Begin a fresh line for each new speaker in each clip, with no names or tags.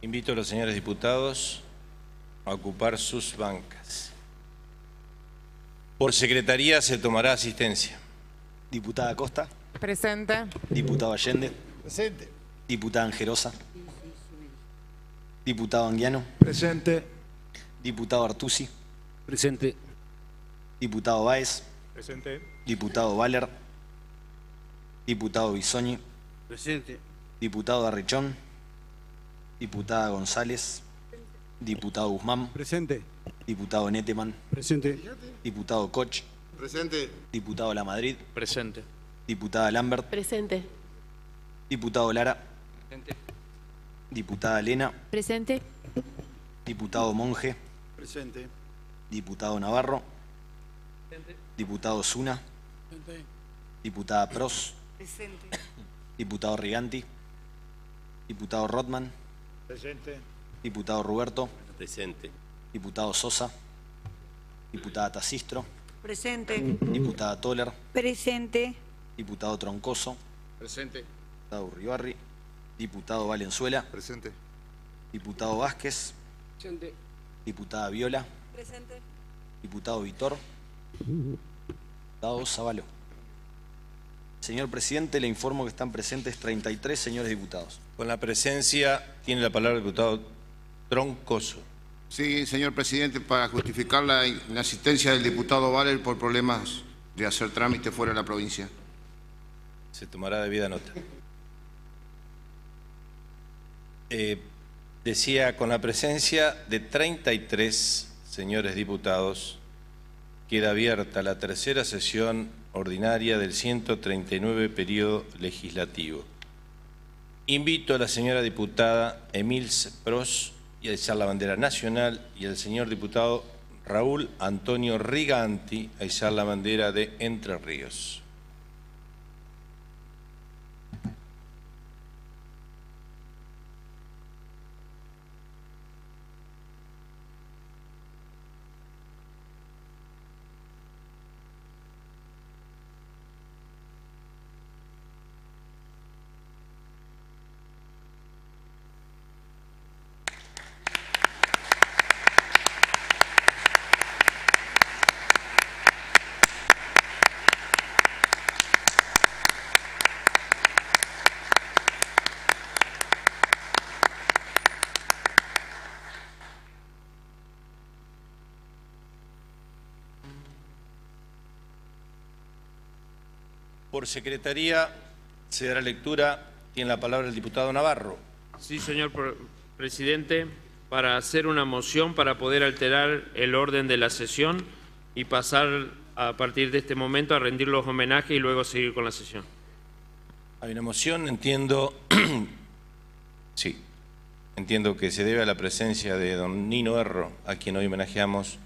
Invito a los señores diputados a ocupar sus bancas. Por secretaría se tomará asistencia.
Diputada Costa.
Presente.
Diputado Allende.
Presente.
Diputada Angerosa. Diputado Anguiano.
Presente.
Diputado Artusi.
Presente.
Diputado Báez.
Presente.
Diputado Valer. Diputado Bisogni.
Presente.
Diputado Arrichón. Diputada González. Diputado Guzmán.
Presente.
Diputado Neteman.
Presente.
Diputado Koch.
Presente.
Diputado Lamadrid.
Presente.
Diputada Lambert.
Presente.
Diputado Lara.
Presente.
Diputada Lena.
Presente.
Diputado Monge.
Presente.
Diputado Navarro.
Presente.
Diputado Zuna. Diputada Pros.
Presente.
Diputado Riganti. Diputado Rotman.
Presente.
Diputado Ruberto.
Presente.
Diputado Sosa. Diputada Tasistro.
Presente.
Diputada Toller.
Presente.
Diputado Troncoso.
Presente.
Diputado Urribarri. Diputado Valenzuela.
Presente.
Diputado Vázquez.
Presente.
Diputada Viola.
Presente.
Diputado Vitor. Diputado Zavallo. Señor presidente, le informo que están presentes 33 señores diputados.
Con la presencia tiene la palabra el diputado Troncoso.
Sí, señor presidente, para justificar la inasistencia del diputado Valer por problemas de hacer trámite fuera de la provincia.
Se tomará debida nota. Decía, con la presencia de 33 señores diputados, queda abierta la tercera sesión ordinaria del 139 periodo legislativo. Invito a la señora diputada Emilce Pros y a izar la bandera nacional y al señor diputado Raúl Antonio Riganti a izar la bandera de Entre Ríos. Por secretaría se dará lectura. Tiene la palabra el diputado Navarro.
Sí, señor presidente, para hacer una moción para poder alterar el orden de la sesión y pasar a partir de este momento a rendir los homenajes y luego seguir con la sesión.
Hay una moción, entiendo, sí, entiendo que se debe a la presencia de don Nino Erro, a quien hoy homenajeamos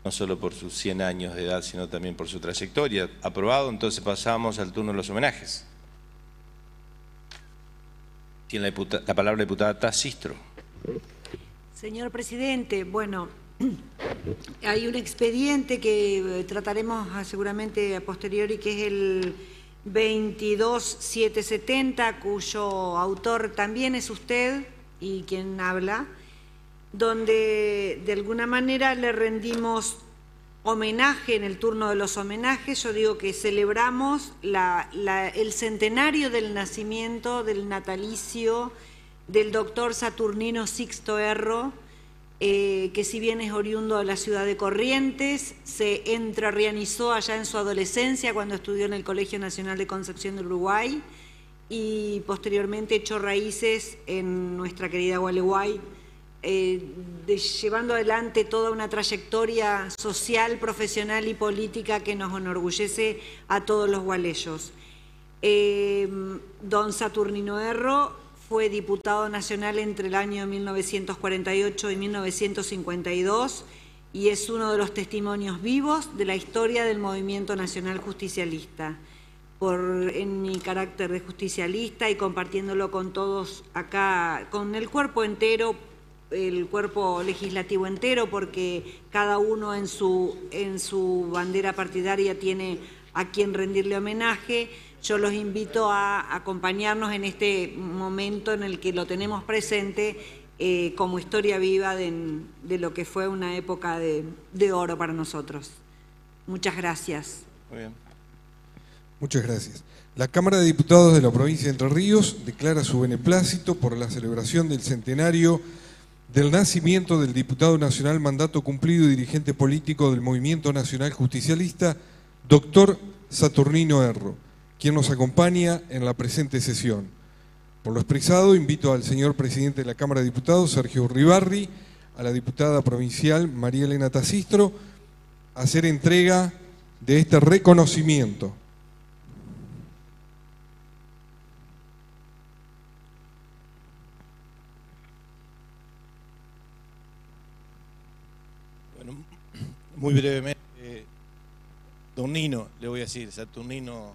no solo por sus 100 años de edad, sino también por su trayectoria. Aprobado, entonces pasamos al turno de los homenajes. Tiene la palabra la diputada Tasistro.
Señor presidente, bueno, hay un expediente que trataremos seguramente a posteriori, que es el 22770, cuyo autor también es usted y quien habla, donde de alguna manera le rendimos homenaje en el turno de los homenajes. Yo digo que celebramos el centenario del nacimiento, del natalicio del doctor Saturnino Sixto Erro, que si bien es oriundo de la ciudad de Corrientes, se entrerrianizó allá en su adolescencia cuando estudió en el Colegio Nacional de Concepción del Uruguay y posteriormente echó raíces en nuestra querida Gualeguay, llevando adelante toda una trayectoria social, profesional y política que nos enorgullece a todos los gualeyos. Don Saturnino Erro fue diputado nacional entre el año 1948 y 1952 y es uno de los testimonios vivos de la historia del movimiento nacional justicialista. En mi carácter de justicialista y compartiéndolo con todos acá, con el cuerpo entero, el cuerpo legislativo entero, porque cada uno en su bandera partidaria tiene a quien rendirle homenaje. Yo los invito a acompañarnos en este momento en el que lo tenemos presente como historia viva de lo que fue una época de oro para nosotros. Muchas gracias.
Muy bien.
Muchas gracias. La Cámara de Diputados de la provincia de Entre Ríos declara su beneplácito por la celebración del centenario del nacimiento del diputado nacional, mandato cumplido y dirigente político del Movimiento Nacional Justicialista, doctor Saturnino Erro, quien nos acompaña en la presente sesión. Por lo expresado, invito al señor presidente de la Cámara de Diputados, Sergio Uribarri, a la diputada provincial María Elena Tacistro, a hacer entrega de este reconocimiento.
Bueno, muy brevemente, don Nino, le voy a decir, Saturnino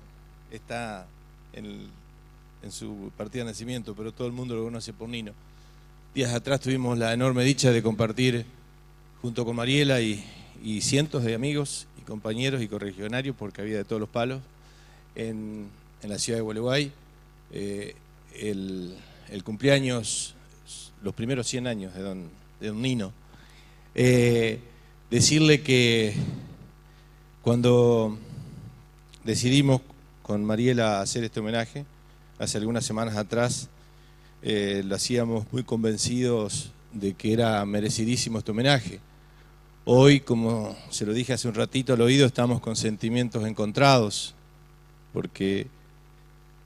está en su partida de nacimiento, pero todo el mundo lo conoce por Nino. Días atrás tuvimos la enorme dicha de compartir junto con Mariela y cientos de amigos y compañeros y correligionarios, porque había de todos los palos, en la ciudad de Gualeguay, el cumpleaños, los primeros 100 años de don Nino. Decirle que cuando decidimos con Mariela hacer este homenaje, hace algunas semanas atrás, lo hacíamos muy convencidos de que era merecidísimo este homenaje. Hoy, como se lo dije hace un ratito al oído, estamos con sentimientos encontrados, porque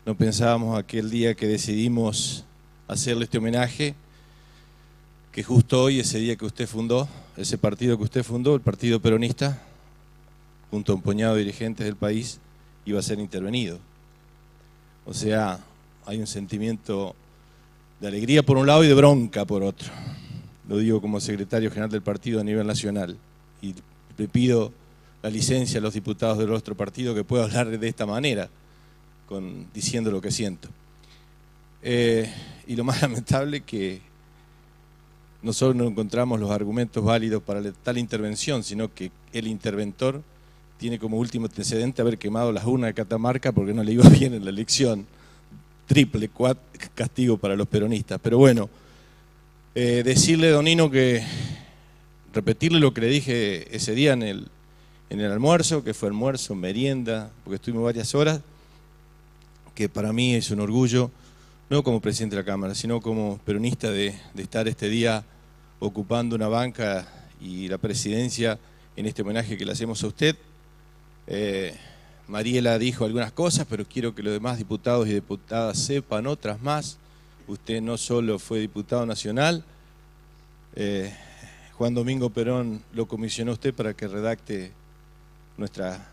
no pensábamos aquel día que decidimos hacerle este homenaje, que justo hoy, ese día que usted fundó, ese partido que usted fundó, el Partido Peronista, junto a un puñado de dirigentes del país, iba a ser intervenido. O sea, hay un sentimiento de alegría por un lado y de bronca por otro. Lo digo como secretario general del partido a nivel nacional. Y le pido la licencia a los diputados de nuestro partido que pueda hablar de esta manera, diciendo lo que siento. Y lo más lamentable que no solo no encontramos los argumentos válidos para tal intervención, sino que el interventor tiene como último antecedente haber quemado las urnas de Catamarca porque no le iba bien en la elección. Triple castigo para los peronistas. Pero bueno, decirle, don Nino, que repetirle lo que le dije ese día en el almuerzo, que fue almuerzo, merienda, porque estuvimos varias horas, que para mí es un orgullo, no como presidente de la Cámara, sino como peronista de estar este día ocupando una banca y la presidencia en este homenaje que le hacemos a usted. Mariela dijo algunas cosas, pero quiero que los demás diputados y diputadas sepan otras más. Usted no solo fue diputado nacional, Juan Domingo Perón lo comisionó a usted para que redacte nuestra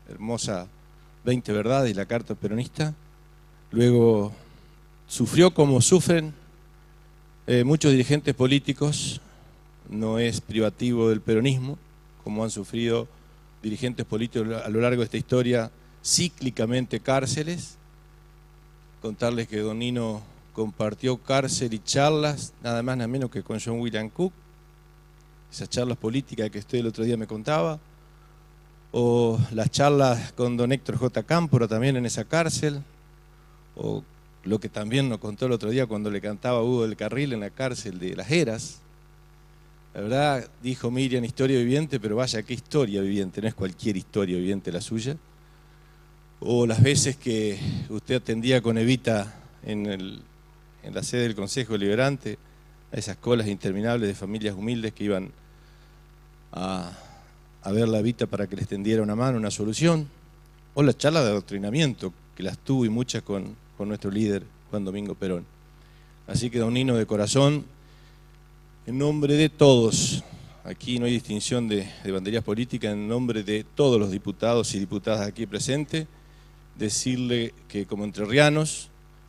hermosa 20 verdades y la Carta Peronista. Luego sufrió como sufren muchos dirigentes políticos, no es privativo del peronismo, como han sufrido dirigentes políticos a lo largo de esta historia, cíclicamente cárceles. Contarles que don Nino compartió cárcel y charlas, nada más nada menos que con John William Cook, esas charlas políticas que usted el otro día me contaba, o las charlas con don Héctor J. Cámpora también en esa cárcel, o lo que también nos contó el otro día cuando le cantaba Hugo del Carril en la cárcel de Las Heras. La verdad, dijo Miriam, historia viviente, pero vaya, qué historia viviente, no es cualquier historia viviente la suya. O las veces que usted atendía con Evita en la sede del Consejo Deliberante, a esas colas interminables de familias humildes que iban a ver la Evita para que les tendiera una mano, una solución. O las charlas de adoctrinamiento, que las tuvo y muchas con nuestro líder, Juan Domingo Perón. Así que don Nino, de corazón, en nombre de todos, aquí no hay distinción de banderías políticas, en nombre de todos los diputados y diputadas aquí presentes, decirle que como entrerrianos,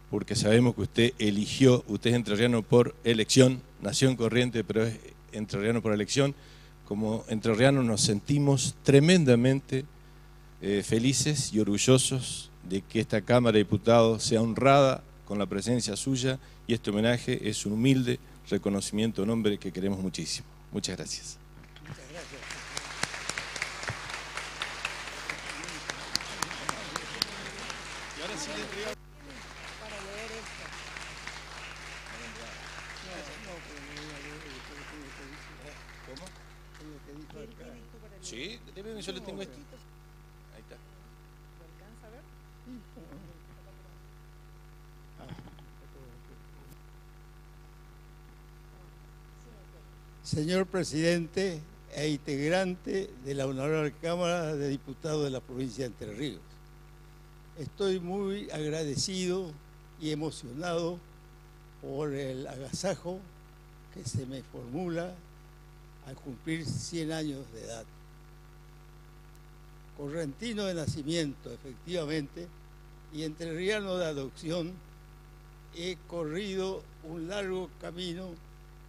porque sabemos que usted es entrerriano por elección, nació en Corrientes, pero es entrerriano por elección, como entrerrianos nos sentimos tremendamente felices y orgullosos de que esta Cámara de Diputados sea honrada con la presencia suya, y este homenaje es un humilde reconocimiento a un hombre que queremos muchísimo. Muchas gracias.
Muchas gracias.
Y ahora sí le entrego...
Para leer esto.
No,
Sí, yo le tengo este. Ahí está.
Señor presidente e integrante de la Honorable Cámara de Diputados de la provincia de Entre Ríos, estoy muy agradecido y emocionado por el agasajo que se me formula al cumplir 100 años de edad. Correntino de nacimiento, efectivamente, y entrerriano de adopción, he corrido un largo camino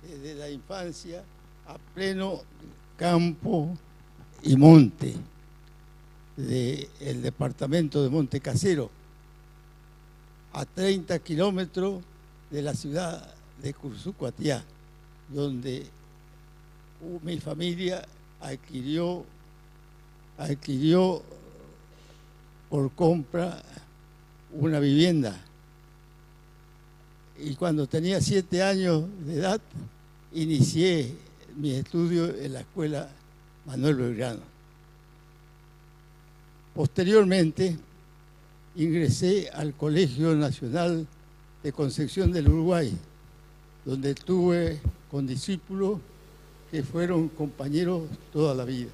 desde la infancia a pleno campo y monte del departamento de Monte Casero, a 30 kilómetros de la ciudad de Cursucuatiá, donde mi familia adquirió por compra una vivienda. Y cuando tenía 7 años de edad, inicié mi estudio en la escuela Manuel Belgrano. Posteriormente, ingresé al Colegio Nacional de Concepción del Uruguay, donde estuve con discípulos que fueron compañeros toda la vida.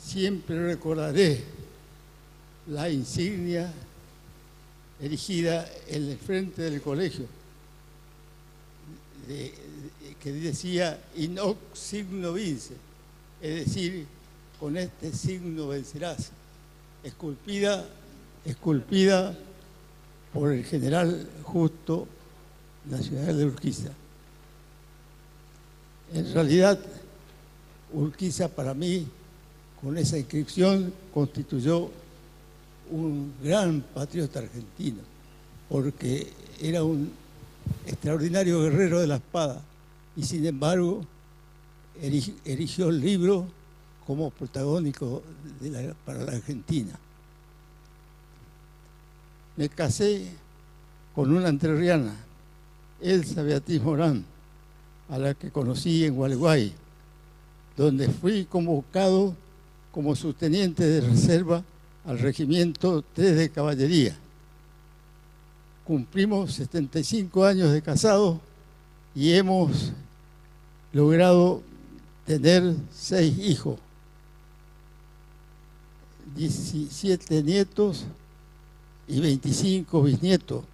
Siempre recordaré la insignia erigida en el frente del colegio, que decía "in hoc signo vince", es decir, con este signo vencerás, esculpida por el general Justo Nacional de Urquiza. En realidad, Urquiza para mí, con esa inscripción, constituyó un gran patriota argentino, porque era un extraordinario guerrero de la espada y sin embargo erigió el libro como protagónico para la Argentina. Me casé con una entrerriana, Elsa Beatriz Morán, a la que conocí en Gualeguay, donde fui convocado como subteniente de reserva al Regimiento 3 de Caballería. Cumplimos 75 años de casados y hemos logrado tener 6 hijos, 17 nietos y 25 bisnietos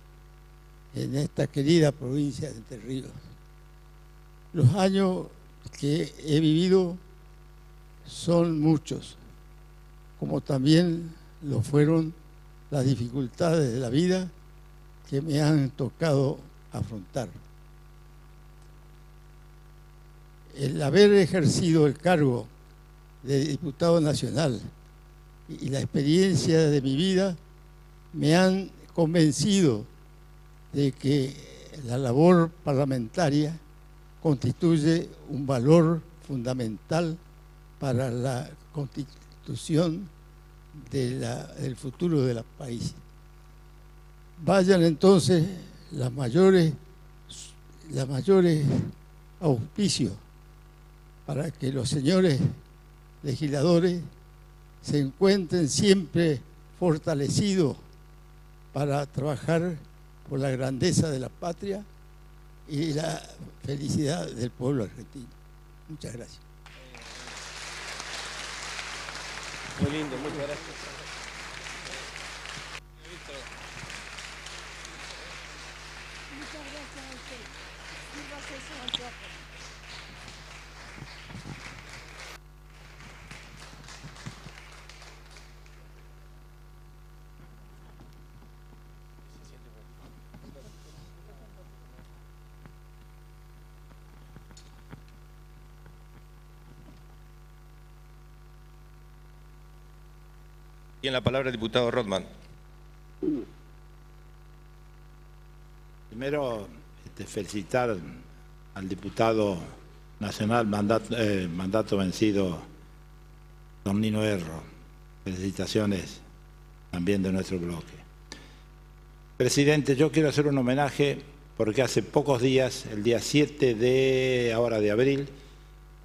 en esta querida provincia de Entre Ríos. Los años que he vivido son muchos, como también lo fueron las dificultades de la vida que me han tocado afrontar. El haber ejercido el cargo de diputado nacional y la experiencia de mi vida me han convencido de que la labor parlamentaria constituye un valor fundamental para la constitución del futuro del país. Vayan entonces las mayores auspicios para que los señores legisladores se encuentren siempre fortalecidos para trabajar por la grandeza de la patria y la felicidad del pueblo argentino. Muchas gracias.
Muy lindo, muchas gracias. Tiene la palabra el diputado Rothman.
Primero, felicitar al diputado nacional mandato vencido, don Nino Erro. Felicitaciones también de nuestro bloque. Presidente, yo quiero hacer un homenaje porque hace pocos días, el día 7 de abril,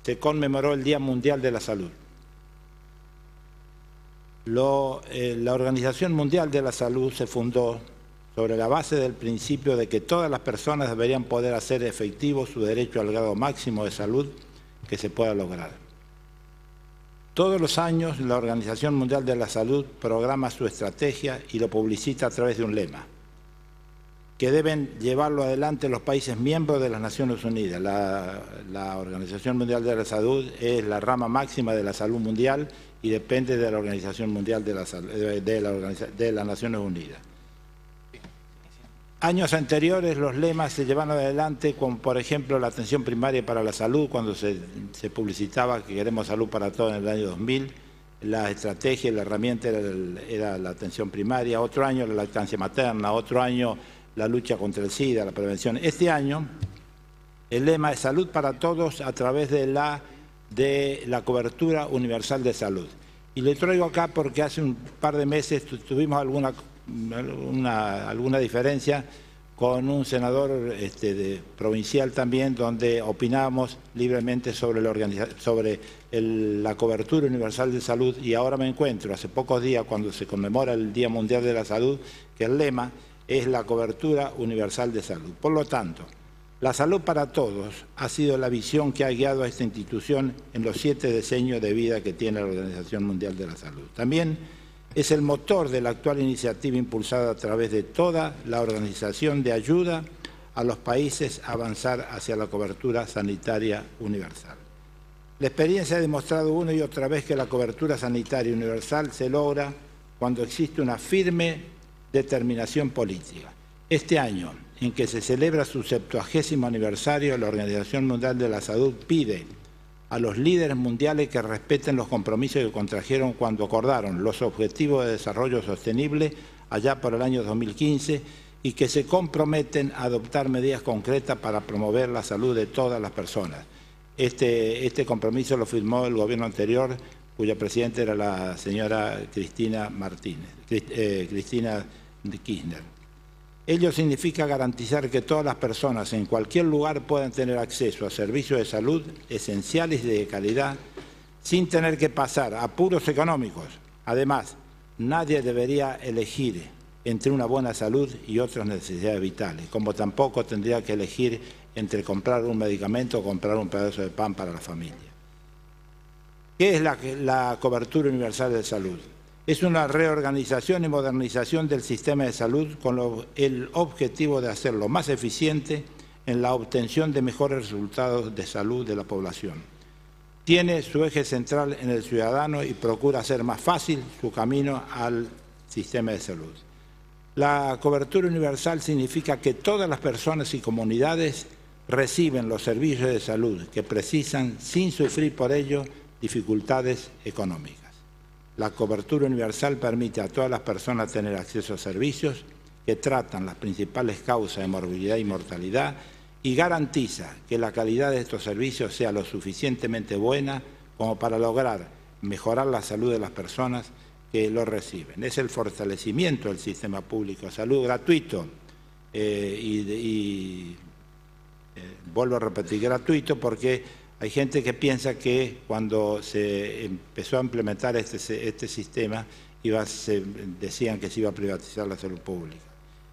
se conmemoró el Día Mundial de la Salud. La Organización Mundial de la Salud se fundó sobre la base del principio de que todas las personas deberían poder hacer efectivo su derecho al grado máximo de salud que se pueda lograr. Todos los años la Organización Mundial de la Salud programa su estrategia y lo publicita a través de un lema, que deben llevarlo adelante los países miembros de las Naciones Unidas. La Organización Mundial de la Salud es la rama máxima de la salud mundial y depende de la Organización Mundial de la Salud, de las Naciones Unidas. Años anteriores los lemas se llevaron adelante con, por ejemplo, la atención primaria para la salud, cuando se publicitaba que queremos salud para todos en el año 2000. La estrategia y la herramienta era la atención primaria, otro año la lactancia materna, otro año la lucha contra el SIDA, la prevención. Este año el lema es salud para todos a través de la cobertura universal de salud. Y le traigo acá porque hace un par de meses tuvimos alguna diferencia con un senador provincial también, donde opinábamos libremente sobre la cobertura universal de salud, y ahora me encuentro, hace pocos días, cuando se conmemora el Día Mundial de la Salud, que el lema es la cobertura universal de salud. Por lo tanto, la salud para todos ha sido la visión que ha guiado a esta institución en los 7 decenios de vida que tiene la Organización Mundial de la Salud. También es el motor de la actual iniciativa impulsada a través de toda la organización de ayuda a los países a avanzar hacia la cobertura sanitaria universal. La experiencia ha demostrado una y otra vez que la cobertura sanitaria universal se logra cuando existe una firme determinación política. Este año, en que se celebra su 70º aniversario, la Organización Mundial de la Salud pide a los líderes mundiales que respeten los compromisos que contrajeron cuando acordaron los Objetivos de Desarrollo Sostenible allá por el año 2015 y que se comprometen a adoptar medidas concretas para promover la salud de todas las personas. Este compromiso lo firmó el gobierno anterior, cuya presidenta era la señora Cristina Kirchner. Ello significa garantizar que todas las personas en cualquier lugar puedan tener acceso a servicios de salud esenciales y de calidad sin tener que pasar apuros económicos. Además, nadie debería elegir entre una buena salud y otras necesidades vitales, como tampoco tendría que elegir entre comprar un medicamento o comprar un pedazo de pan para la familia. ¿Qué es la cobertura universal de salud? Es una reorganización y modernización del sistema de salud con el objetivo de hacerlo más eficiente en la obtención de mejores resultados de salud de la población. Tiene su eje central en el ciudadano y procura hacer más fácil su camino al sistema de salud. La cobertura universal significa que todas las personas y comunidades reciben los servicios de salud que precisan sin sufrir por ello dificultades económicas. La cobertura universal permite a todas las personas tener acceso a servicios que tratan las principales causas de morbilidad y mortalidad y garantiza que la calidad de estos servicios sea lo suficientemente buena como para lograr mejorar la salud de las personas que lo reciben. Es el fortalecimiento del sistema público de salud gratuito vuelvo a repetir, gratuito, porque hay gente que piensa que cuando se empezó a implementar este sistema decían que se iba a privatizar la salud pública.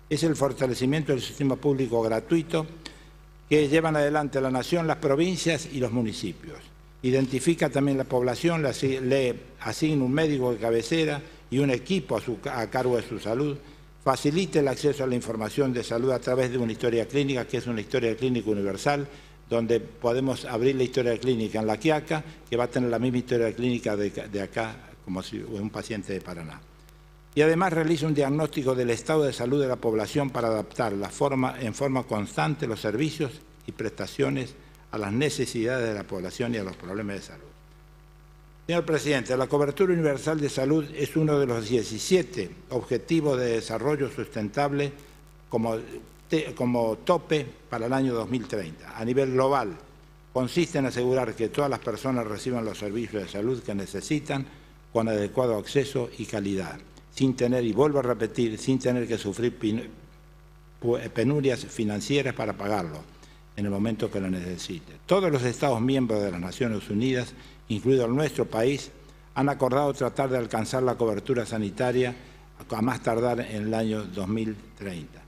Es el fortalecimiento del sistema público gratuito que llevan adelante la nación, las provincias y los municipios. Identifica también la población, le asigna un médico de cabecera y un equipo a cargo de su salud, facilita el acceso a la información de salud a través de una historia clínica, que es una historia clínica universal, donde podemos abrir la historia clínica en La Quiaca, que va a tener la misma historia clínica de acá, como si un paciente de Paraná. Y además realiza un diagnóstico del estado de salud de la población para adaptar en forma constante los servicios y prestaciones a las necesidades de la población y a los problemas de salud. Señor Presidente, la cobertura universal de salud es uno de los 17 Objetivos de Desarrollo Sustentable como tope para el año 2030. A nivel global, consiste en asegurar que todas las personas reciban los servicios de salud que necesitan con adecuado acceso y calidad, sin tener, y vuelvo a repetir, sin tener que sufrir penurias financieras para pagarlo. en el momento que lo necesite. Todos los Estados miembros de las Naciones Unidas, incluido nuestro país, han acordado tratar de alcanzar la cobertura sanitaria a más tardar en el año 2030.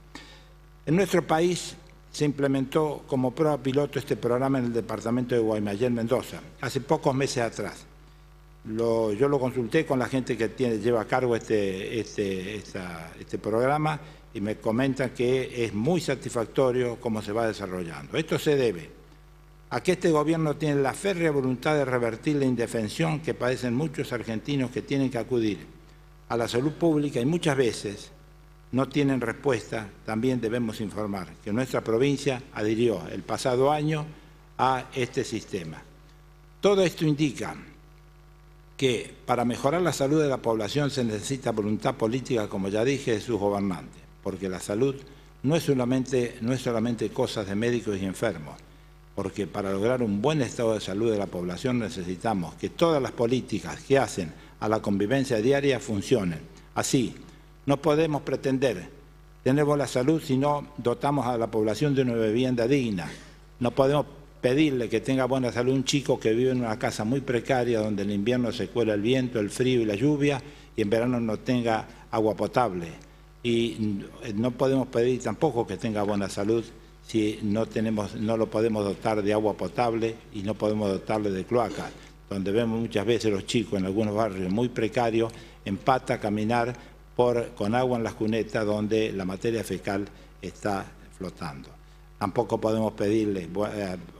En nuestro país se implementó como prueba piloto este programa en el departamento de Guaymallén, Mendoza, hace pocos meses atrás. Yo lo consulté con la gente que lleva a cargo este programa y me comentan que es muy satisfactorio cómo se va desarrollando. Esto se debe a que este gobierno tiene la férrea voluntad de revertir la indefensión que padecen muchos argentinos que tienen que acudir a la salud pública y muchas veces no tienen respuesta. También debemos informar que nuestra provincia adhirió el pasado año a este sistema. Todo esto indica que para mejorar la salud de la población se necesita voluntad política, como ya dije, de sus gobernantes, porque la salud no es solamente cosas de médicos y enfermos, porque para lograr un buen estado de salud de la población necesitamos que todas las políticas que hacen a la convivencia diaria funcionen. Así, no podemos pretender tener buena salud si no dotamos a la población de una vivienda digna. No podemos pedirle que tenga buena salud un chico que vive en una casa muy precaria donde en invierno se cuela el viento, el frío y la lluvia y en verano no tenga agua potable. Y no podemos pedir tampoco que tenga buena salud si no lo podemos dotar de agua potable y no podemos dotarle de cloaca, donde vemos muchas veces los chicos en algunos barrios muy precarios en pata caminar con agua en las cunetas donde la materia fecal está flotando. Tampoco podemos pedirle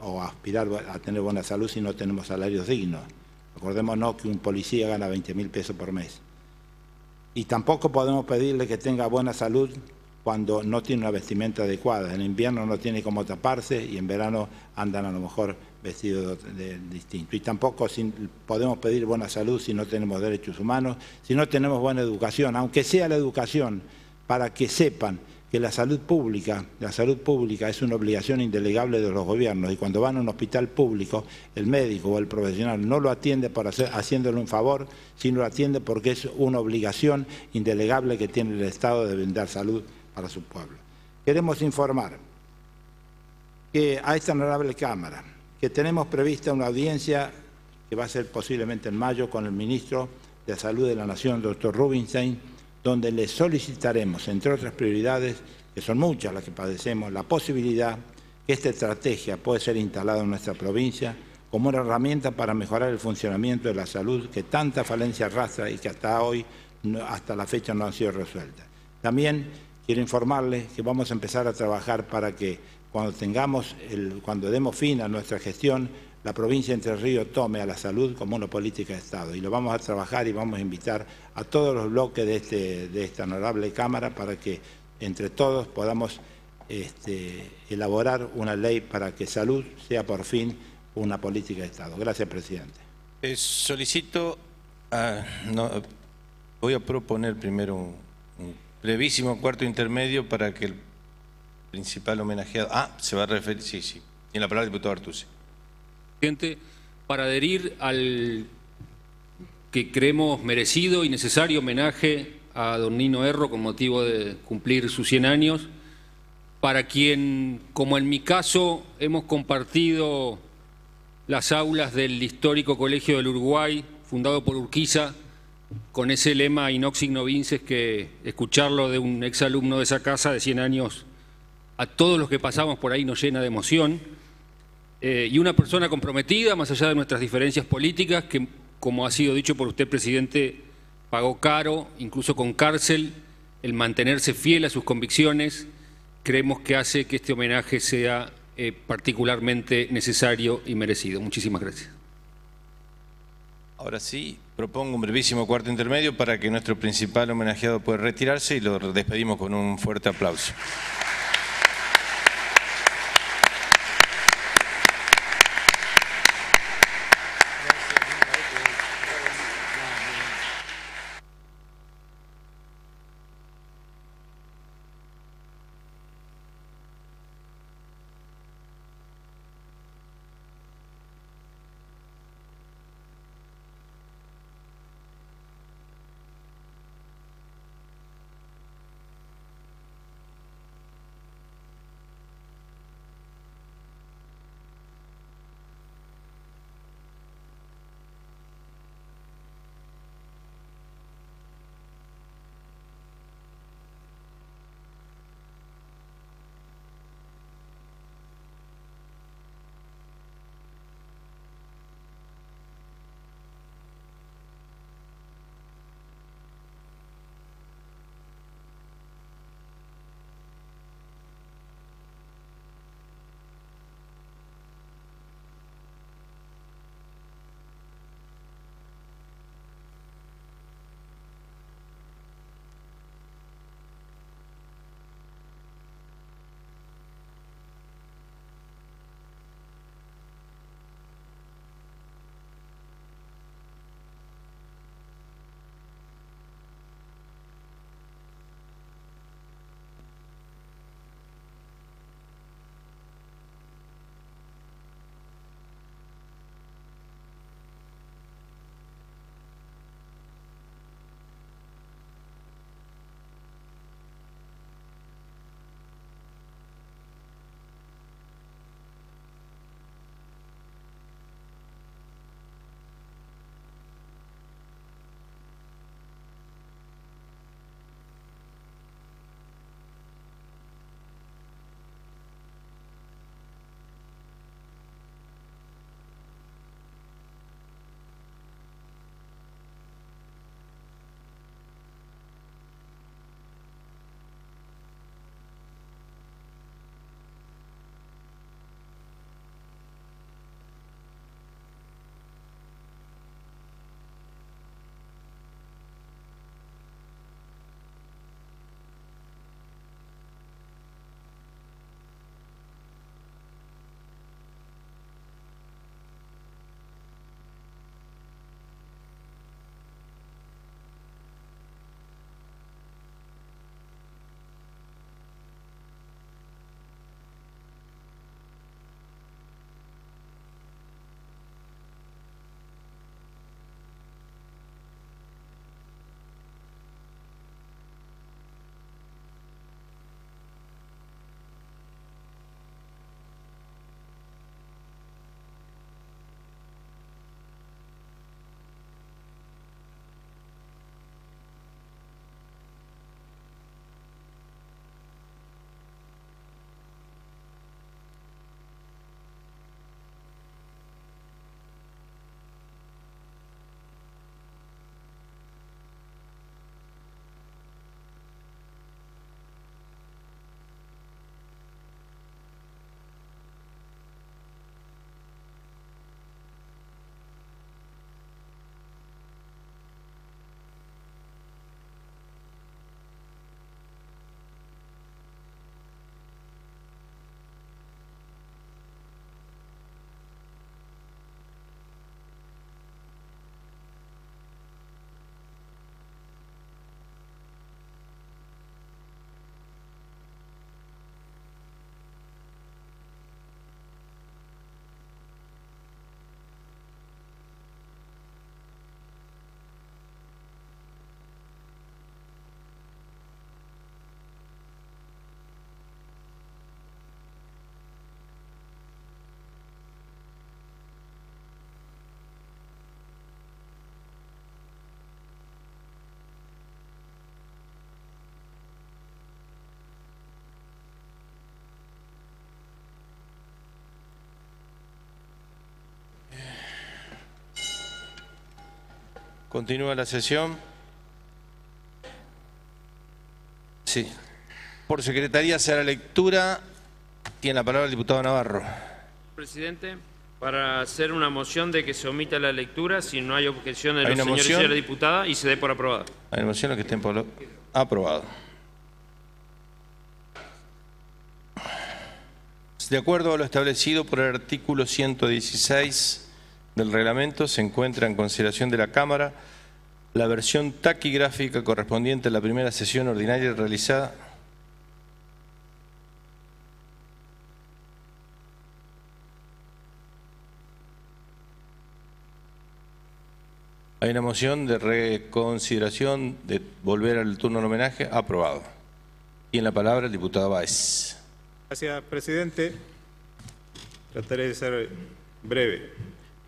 o aspirar a tener buena salud si no tenemos salarios dignos. Acordémonos que un policía gana 20.000 pesos por mes. Y tampoco podemos pedirle que tenga buena salud cuando no tiene una vestimenta adecuada. En invierno no tiene cómo taparse y en verano andan a lo mejor vestidos distintos. Y tampoco podemos pedir buena salud si no tenemos derechos humanos, si no tenemos buena educación, aunque sea la educación para que sepan que la salud pública es una obligación indelegable de los gobiernos y cuando van a un hospital público, el médico o el profesional no lo atiende haciéndole un favor, sino lo atiende porque es una obligación indelegable que tiene el Estado de brindar salud para su pueblo. Queremos informar que a esta honorable Cámara que tenemos prevista una audiencia que va a ser posiblemente en mayo con el Ministro de Salud de la Nación, doctor Rubinstein, donde le solicitaremos, entre otras prioridades, que son muchas las que padecemos, la posibilidad que esta estrategia puede ser instalada en nuestra provincia como una herramienta para mejorar el funcionamiento de la salud que tanta falencia arrastra y que hasta la fecha no han sido resueltas. También quiero informarles que vamos a empezar a trabajar para que cuando demos fin a nuestra gestión, la provincia de Entre Ríos tome a la salud como una política de Estado. Y lo vamos a trabajar y vamos a invitar a todos los bloques de esta honorable Cámara para que entre todos podamos elaborar una ley para que salud sea por fin una política de Estado. Gracias, presidente.
Voy a proponer primero un brevísimo cuarto intermedio para que el principal homenajeado... se va a referir... Sí. Tiene la palabra el diputado Artusi.
Para adherir al que creemos merecido y necesario homenaje a don Nino Erro con motivo de cumplir sus 100 años, para quien, como en mi caso, hemos compartido las aulas del histórico Colegio del Uruguay, fundado por Urquiza, con ese lema Inox Igno Vinces, que escucharlo de un exalumno de esa casa de 100 años, a todos los que pasamos por ahí nos llena de emoción. Y una persona comprometida, más allá de nuestras diferencias políticas, que, como ha sido dicho por usted, presidente, pagó caro, incluso con cárcel, el mantenerse fiel a sus convicciones, creemos que hace que este homenaje sea particularmente necesario y merecido. Muchísimas gracias.
Ahora sí, propongo un brevísimo cuarto intermedio para que nuestro principal homenajeado pueda retirarse y lo despedimos con un fuerte aplauso. Continúa la sesión. Sí. Por secretaría se hará lectura. Tiene la palabra el diputado Navarro.
Presidente, para hacer una moción de que se omita la lectura, si no hay objeción de
¿Hay
los
una
señores y
moción?
señora diputada, y se dé por aprobada.
Hay mociones que estén por aprobado. De acuerdo a lo establecido por el artículo 116 del reglamento, se encuentra en consideración de la Cámara la versión taquigráfica correspondiente a la primera sesión ordinaria realizada. Hay una moción de reconsideración de volver al turno de homenaje. Aprobado. Y en la palabra el diputado Báez.
Gracias, presidente. Trataré de ser breve,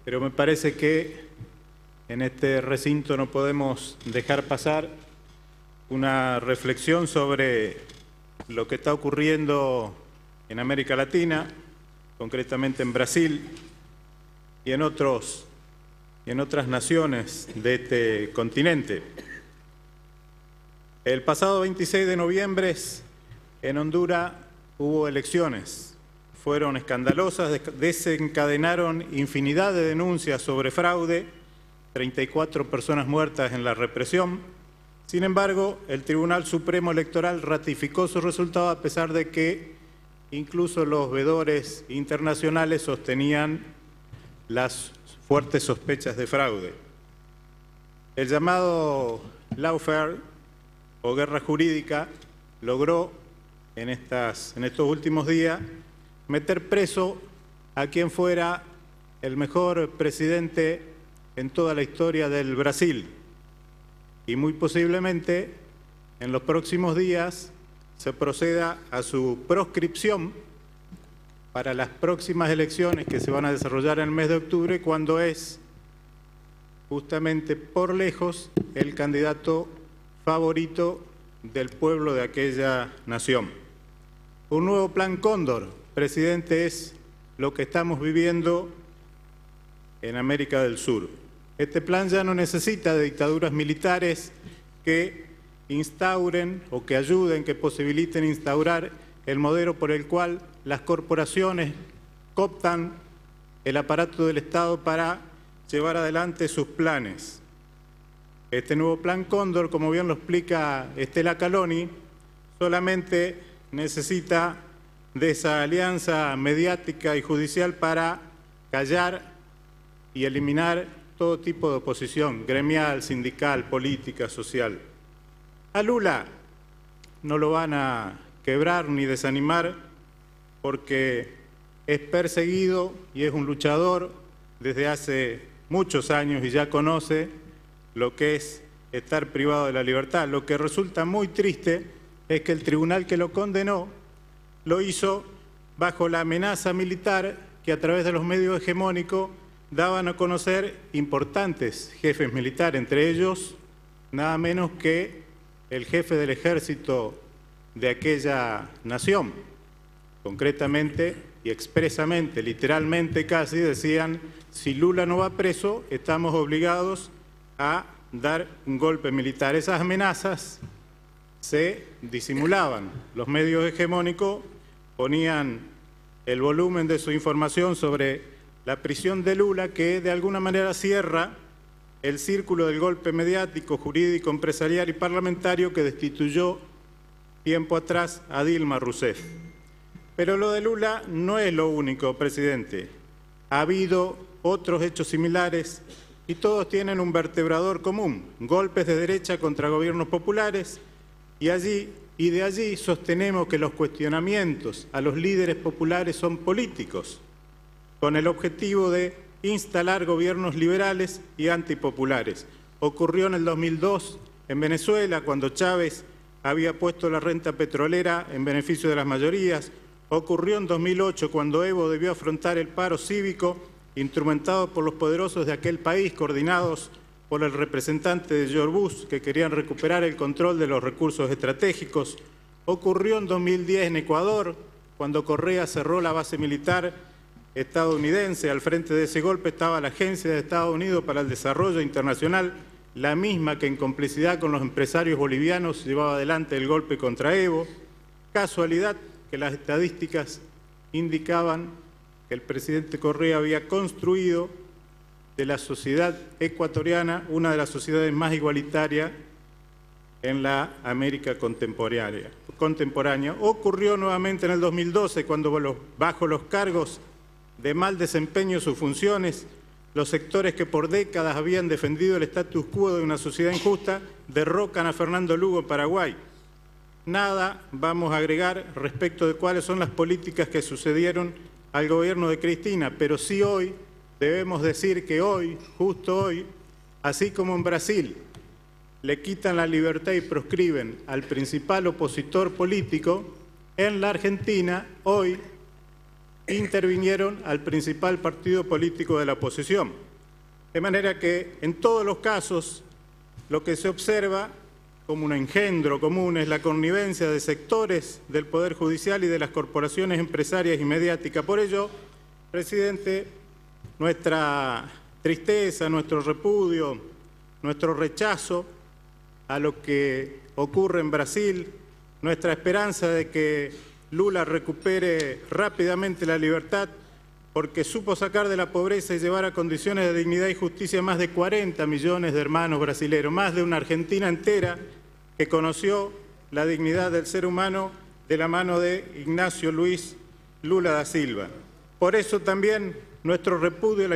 pero me parece que en este recinto no podemos dejar pasar una reflexión sobre lo que está ocurriendo en América Latina, concretamente en Brasil y en otras naciones de este continente. El pasado 26 de noviembre en Honduras hubo elecciones. Fueron escandalosas, desencadenaron infinidad de denuncias sobre fraude, 34 personas muertas en la represión. Sin embargo, el Tribunal Supremo Electoral ratificó su resultado a pesar de que incluso los veedores internacionales sostenían las fuertes sospechas de fraude. El llamado lawfare o guerra jurídica logró en estos últimos días meter preso a quien fuera el mejor presidente en toda la historia del Brasil. Y muy posiblemente en los próximos días se proceda a su proscripción para las próximas elecciones que se van a desarrollar en el mes de octubre, cuando es justamente por lejos el candidato favorito del pueblo de aquella nación. Un nuevo plan Cóndor, presidente, es lo que estamos viviendo en América del Sur. Este plan ya no necesita de dictaduras militares que instauren o que ayuden, que posibiliten instaurar el modelo por el cual las corporaciones cooptan el aparato del Estado para llevar adelante sus planes. Este nuevo plan Cóndor, como bien lo explica Estela Caloni, solamente necesita de esa alianza mediática y judicial para callar y eliminar todo tipo de oposición, gremial, sindical, política, social. A Lula no lo van a quebrar ni desanimar porque es perseguido y es un luchador desde hace muchos años y ya conoce lo que es estar privado de la libertad. Lo que resulta muy triste es que el tribunal que lo condenó lo hizo bajo la amenaza militar que a través de los medios hegemónicos daban a conocer importantes jefes militares, entre ellos nada menos que el jefe del ejército de aquella nación. Concretamente y expresamente, literalmente casi, decían: si Lula no va preso, estamos obligados a dar un golpe militar. Esas amenazas se disimulaban. Los medios hegemónicos ponían el volumen de su información sobre la prisión de Lula, que de alguna manera cierra el círculo del golpe mediático, jurídico, empresarial y parlamentario que destituyó tiempo atrás a Dilma Rousseff. Pero lo de Lula no es lo único, presidente. Ha habido otros hechos similares y todos tienen un vertebrador común: golpes de derecha contra gobiernos populares, y de allí sostenemos que los cuestionamientos a los líderes populares son políticos, con el objetivo de instalar gobiernos liberales y antipopulares. Ocurrió en el 2002 en Venezuela, cuando Chávez había puesto la renta petrolera en beneficio de las mayorías. Ocurrió en 2008, cuando Evo debió afrontar el paro cívico instrumentado por los poderosos de aquel país, coordinados por el representante de George Bush, que querían recuperar el control de los recursos estratégicos. Ocurrió en 2010 en Ecuador, cuando Correa cerró la base militar estadounidense. Al frente de ese golpe estaba la Agencia de Estados Unidos para el Desarrollo Internacional, la misma que en complicidad con los empresarios bolivianos llevaba adelante el golpe contra Evo. Casualidad que las estadísticas indicaban que el presidente Correa había construido de la sociedad ecuatoriana una de las sociedades más igualitarias en la América contemporánea. Ocurrió nuevamente en el 2012, cuando bajo los cargos de mal desempeño de sus funciones, los sectores que por décadas habían defendido el status quo de una sociedad injusta derrocan a Fernando Lugo en Paraguay. Nada vamos a agregar respecto de cuáles son las políticas que sucedieron al gobierno de Cristina, pero sí hoy debemos decir que hoy, justo hoy, así como en Brasil, le quitan la libertad y proscriben al principal opositor político, en la Argentina hoy intervinieron al principal partido político de la oposición. De manera que en todos los casos lo que se observa como un engendro común es la connivencia de sectores del Poder Judicial y de las corporaciones empresarias y mediáticas. Por ello, presidente, nuestra tristeza, nuestro repudio, nuestro rechazo a lo que ocurre en Brasil, nuestra esperanza de que Lula recupere rápidamente la libertad porque supo sacar de la pobreza y llevar a condiciones de dignidad y justicia a más de 40 millones de hermanos brasileños, más de una Argentina entera que conoció la dignidad del ser humano de la mano de Ignacio Luis Lula da Silva. Por eso también nuestro repudio a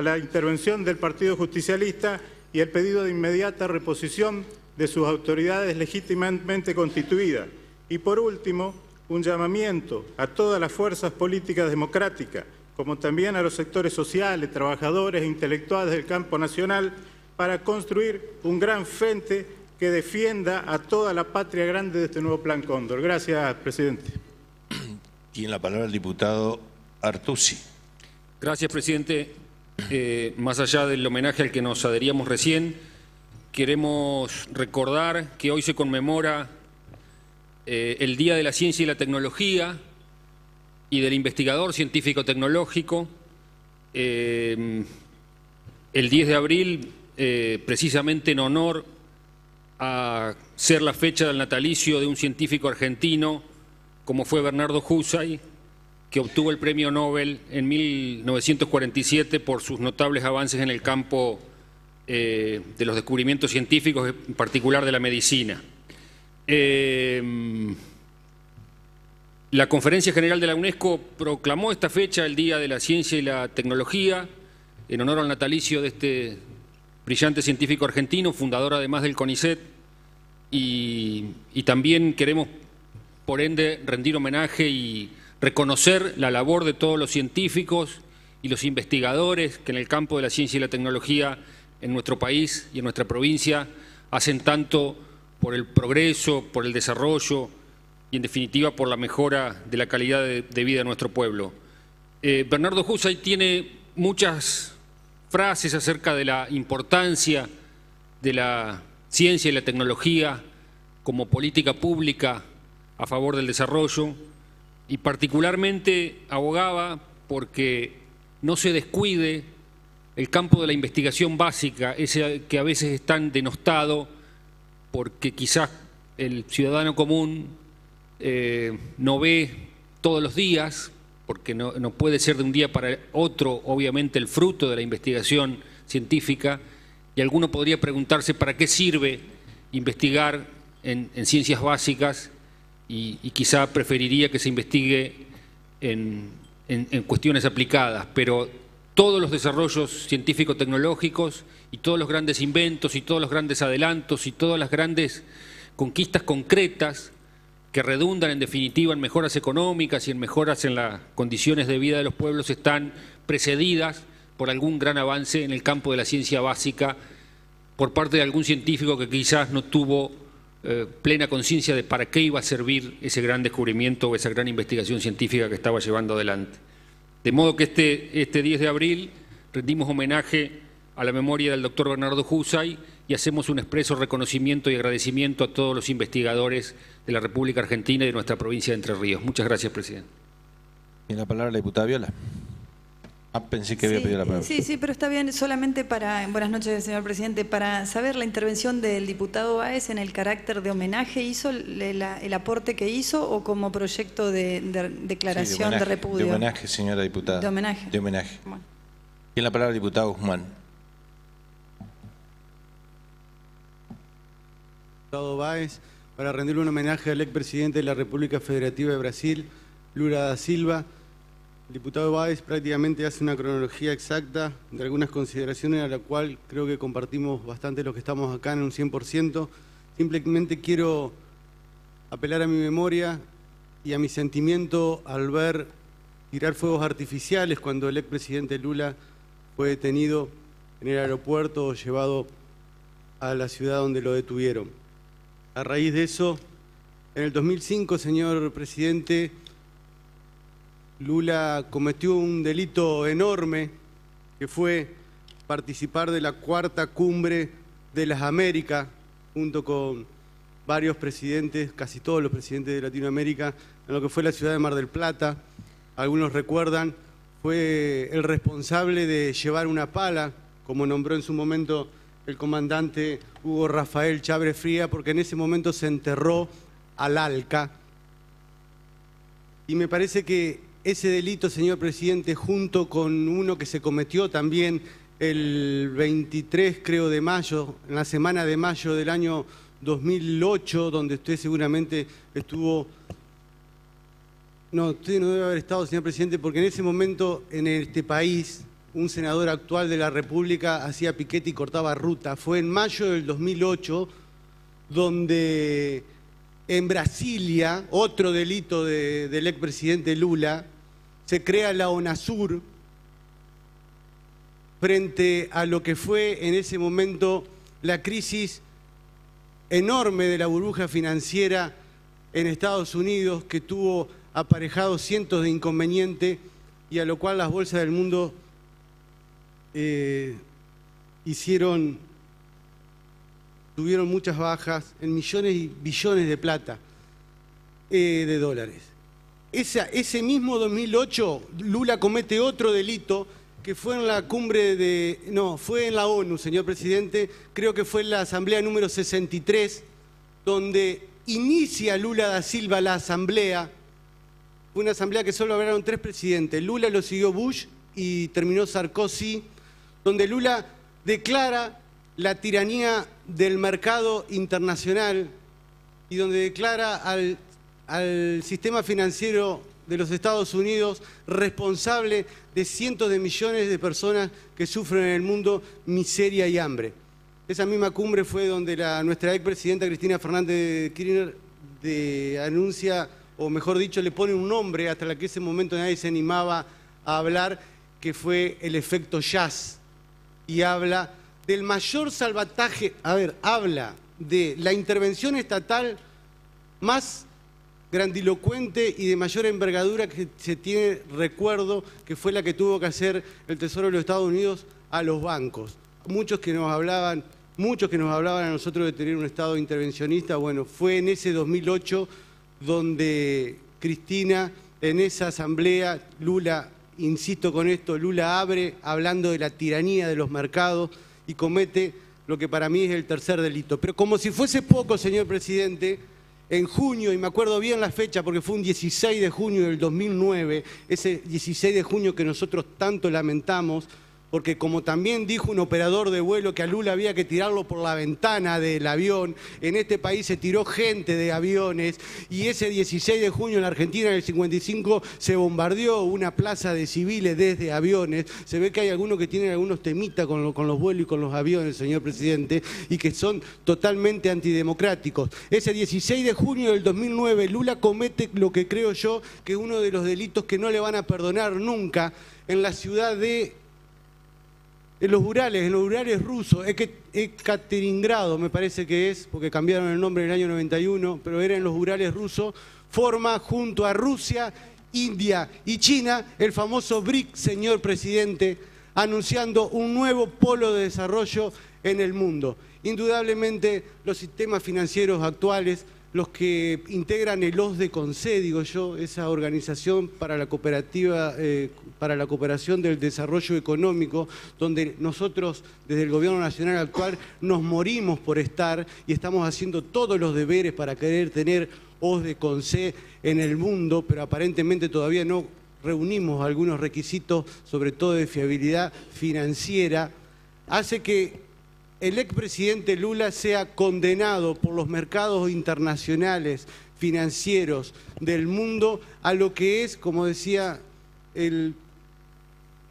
la intervención del Partido Justicialista y el pedido de inmediata reposición de sus autoridades legítimamente constituidas. Y por último, un llamamiento a todas las fuerzas políticas democráticas, como también a los sectores sociales, trabajadores e intelectuales del campo nacional, para construir un gran frente que defienda a toda la patria grande de este nuevo Plan Cóndor. Gracias, presidente.
Tiene la palabra el diputado Artusi.
Gracias, presidente. Más allá del homenaje al que nos adheríamos recién, queremos recordar que hoy se conmemora el Día de la Ciencia y la Tecnología y del Investigador Científico-Tecnológico. El 10 de abril, precisamente en honor a ser la fecha del natalicio de un científico argentino como fue Bernardo Husay, que obtuvo el premio Nobel en 1947 por sus notables avances en el campo de los descubrimientos científicos, en particular de la medicina. La Conferencia General de la UNESCO proclamó esta fecha, el Día de la Ciencia y la Tecnología, en honor al natalicio de este brillante científico argentino, fundador además del CONICET, y también queremos, por ende, rendir homenaje y reconocer la labor de todos los científicos y los investigadores que en el campo de la ciencia y la tecnología en nuestro país y en nuestra provincia hacen tanto por el progreso, por el desarrollo y, en definitiva, por la mejora de la calidad de vida de nuestro pueblo. Bernardo Husay tiene muchas frases acerca de la importancia de la ciencia y la tecnología como política pública a favor del desarrollo, y particularmente abogaba porque no se descuide el campo de la investigación básica, ese que a veces es tan denostado porque quizás el ciudadano común no ve todos los días, porque no puede ser de un día para otro, obviamente, el fruto de la investigación científica, y alguno podría preguntarse para qué sirve investigar en ciencias básicas y quizá preferiría que se investigue en cuestiones aplicadas, pero todos los desarrollos científico-tecnológicos y todos los grandes inventos y todos los grandes adelantos y todas las grandes conquistas concretas que redundan en definitiva en mejoras económicas y en mejoras en las condiciones de vida de los pueblos están precedidas por algún gran avance en el campo de la ciencia básica por parte de algún científico que quizás no tuvo plena conciencia de para qué iba a servir ese gran descubrimiento o esa gran investigación científica que estaba llevando adelante. De modo que este 10 de abril rendimos homenaje a la memoria del doctor Bernardo Husay y hacemos un expreso reconocimiento y agradecimiento a todos los investigadores de la República Argentina y de nuestra provincia de Entre Ríos. Muchas gracias, presidente.
Tiene la palabra la diputada Viola. Pensé que había pedido la palabra.
Sí, pero está bien. Solamente para, buenas noches, señor presidente, para saber la intervención del diputado Báez en el carácter de homenaje, ¿hizo el aporte que hizo o como proyecto de declaración de repudio?
De homenaje, señora diputada.
De homenaje.
De homenaje.
Bueno.
Tiene la palabra el diputado Guzmán.
Diputado Báez, para rendirle un homenaje al expresidente de la República Federativa de Brasil, Lula da Silva. El diputado Báez prácticamente hace una cronología exacta de algunas consideraciones a la cual creo que compartimos bastante los que estamos acá en un 100%. Simplemente quiero apelar a mi memoria y a mi sentimiento al ver tirar fuegos artificiales cuando el expresidente Lula fue detenido en el aeropuerto o llevado a la ciudad donde lo detuvieron. A raíz de eso, en el 2005, señor presidente, Lula cometió un delito enorme que fue participar de la cuarta cumbre de las Américas junto con varios presidentes, casi todos los presidentes de Latinoamérica, en lo que fue la ciudad de Mar del Plata. Algunos recuerdan, fue el responsable de llevar una pala, como nombró en su momento el comandante Hugo Rafael Chávez Fría, porque en ese momento se enterró al ALCA. Y me parece que ese delito, señor presidente, junto con uno que se cometió también el 23, creo, de mayo, en la semana de mayo del año 2008, donde usted seguramente estuvo... No, usted no debe haber estado, señor presidente, porque en ese momento en este país un senador actual de la República hacía piquete y cortaba ruta. Fue en mayo del 2008 donde en Brasilia, otro delito del expresidente Lula, se crea la ONASUR frente a lo que fue en ese momento la crisis enorme de la burbuja financiera en Estados Unidos, que tuvo aparejados cientos de inconvenientes y a lo cual las bolsas del mundo tuvieron muchas bajas en millones y billones de plata, de dólares. Ese mismo 2008, Lula comete otro delito que fue en la cumbre fue en la ONU, señor presidente, creo que fue en la asamblea número 63, donde inicia Lula da Silva la asamblea. Fue una asamblea que solo hablaron 3 presidentes. Lula lo siguió Bush y terminó Sarkozy, donde Lula declara la tiranía del mercado internacional y donde declara al sistema financiero de los Estados Unidos responsable de cientos de millones de personas que sufren en el mundo miseria y hambre. Esa misma cumbre fue donde nuestra expresidenta Cristina Fernández de Kirchner anuncia, o mejor dicho, le pone un nombre hasta la que ese momento nadie se animaba a hablar, que fue el efecto jazz. Y habla del mayor salvataje, habla de la intervención estatal más grandilocuente y de mayor envergadura que se tiene recuerdo, que fue la que tuvo que hacer el Tesoro de los Estados Unidos a los bancos. Muchos que nos hablaban a nosotros de tener un Estado intervencionista. Bueno, fue en ese 2008 donde Cristina, en esa asamblea, Lula, insisto con esto, Lula abre hablando de la tiranía de los mercados y comete lo que para mí es el tercer delito. Pero como si fuese poco, señor presidente, en junio, y me acuerdo bien la fecha porque fue un 16 de junio del 2009, ese 16 de junio que nosotros tanto lamentamos, porque como también dijo un operador de vuelo que a Lula había que tirarlo por la ventana del avión, en este país se tiró gente de aviones y ese 16 de junio en la Argentina, en el 55, se bombardeó una plaza de civiles desde aviones. Se ve que hay algunos que tienen algunos temitas con los vuelos y con los aviones, señor presidente, y que son totalmente antidemocráticos. Ese 16 de junio del 2009, Lula comete lo que creo yo que es uno de los delitos que no le van a perdonar nunca en la ciudad de... en los Urales rusos, Ekateringrado me parece que es, porque cambiaron el nombre en el año 91, pero era en los Urales rusos, forma junto a Rusia, India y China el famoso BRIC, señor presidente, anunciando un nuevo polo de desarrollo en el mundo. Indudablemente los sistemas financieros actuales los que integran el OSDE-CONCE, digo yo, esa organización para la cooperativa, para la cooperación del desarrollo económico, donde nosotros desde el Gobierno Nacional actual nos morimos por estar y estamos haciendo todos los deberes para querer tener OSDE-CONCE en el mundo, pero aparentemente todavía no reunimos algunos requisitos, sobre todo de fiabilidad financiera, hace que el expresidente Lula sea condenado por los mercados internacionales financieros del mundo a lo que es, como decía el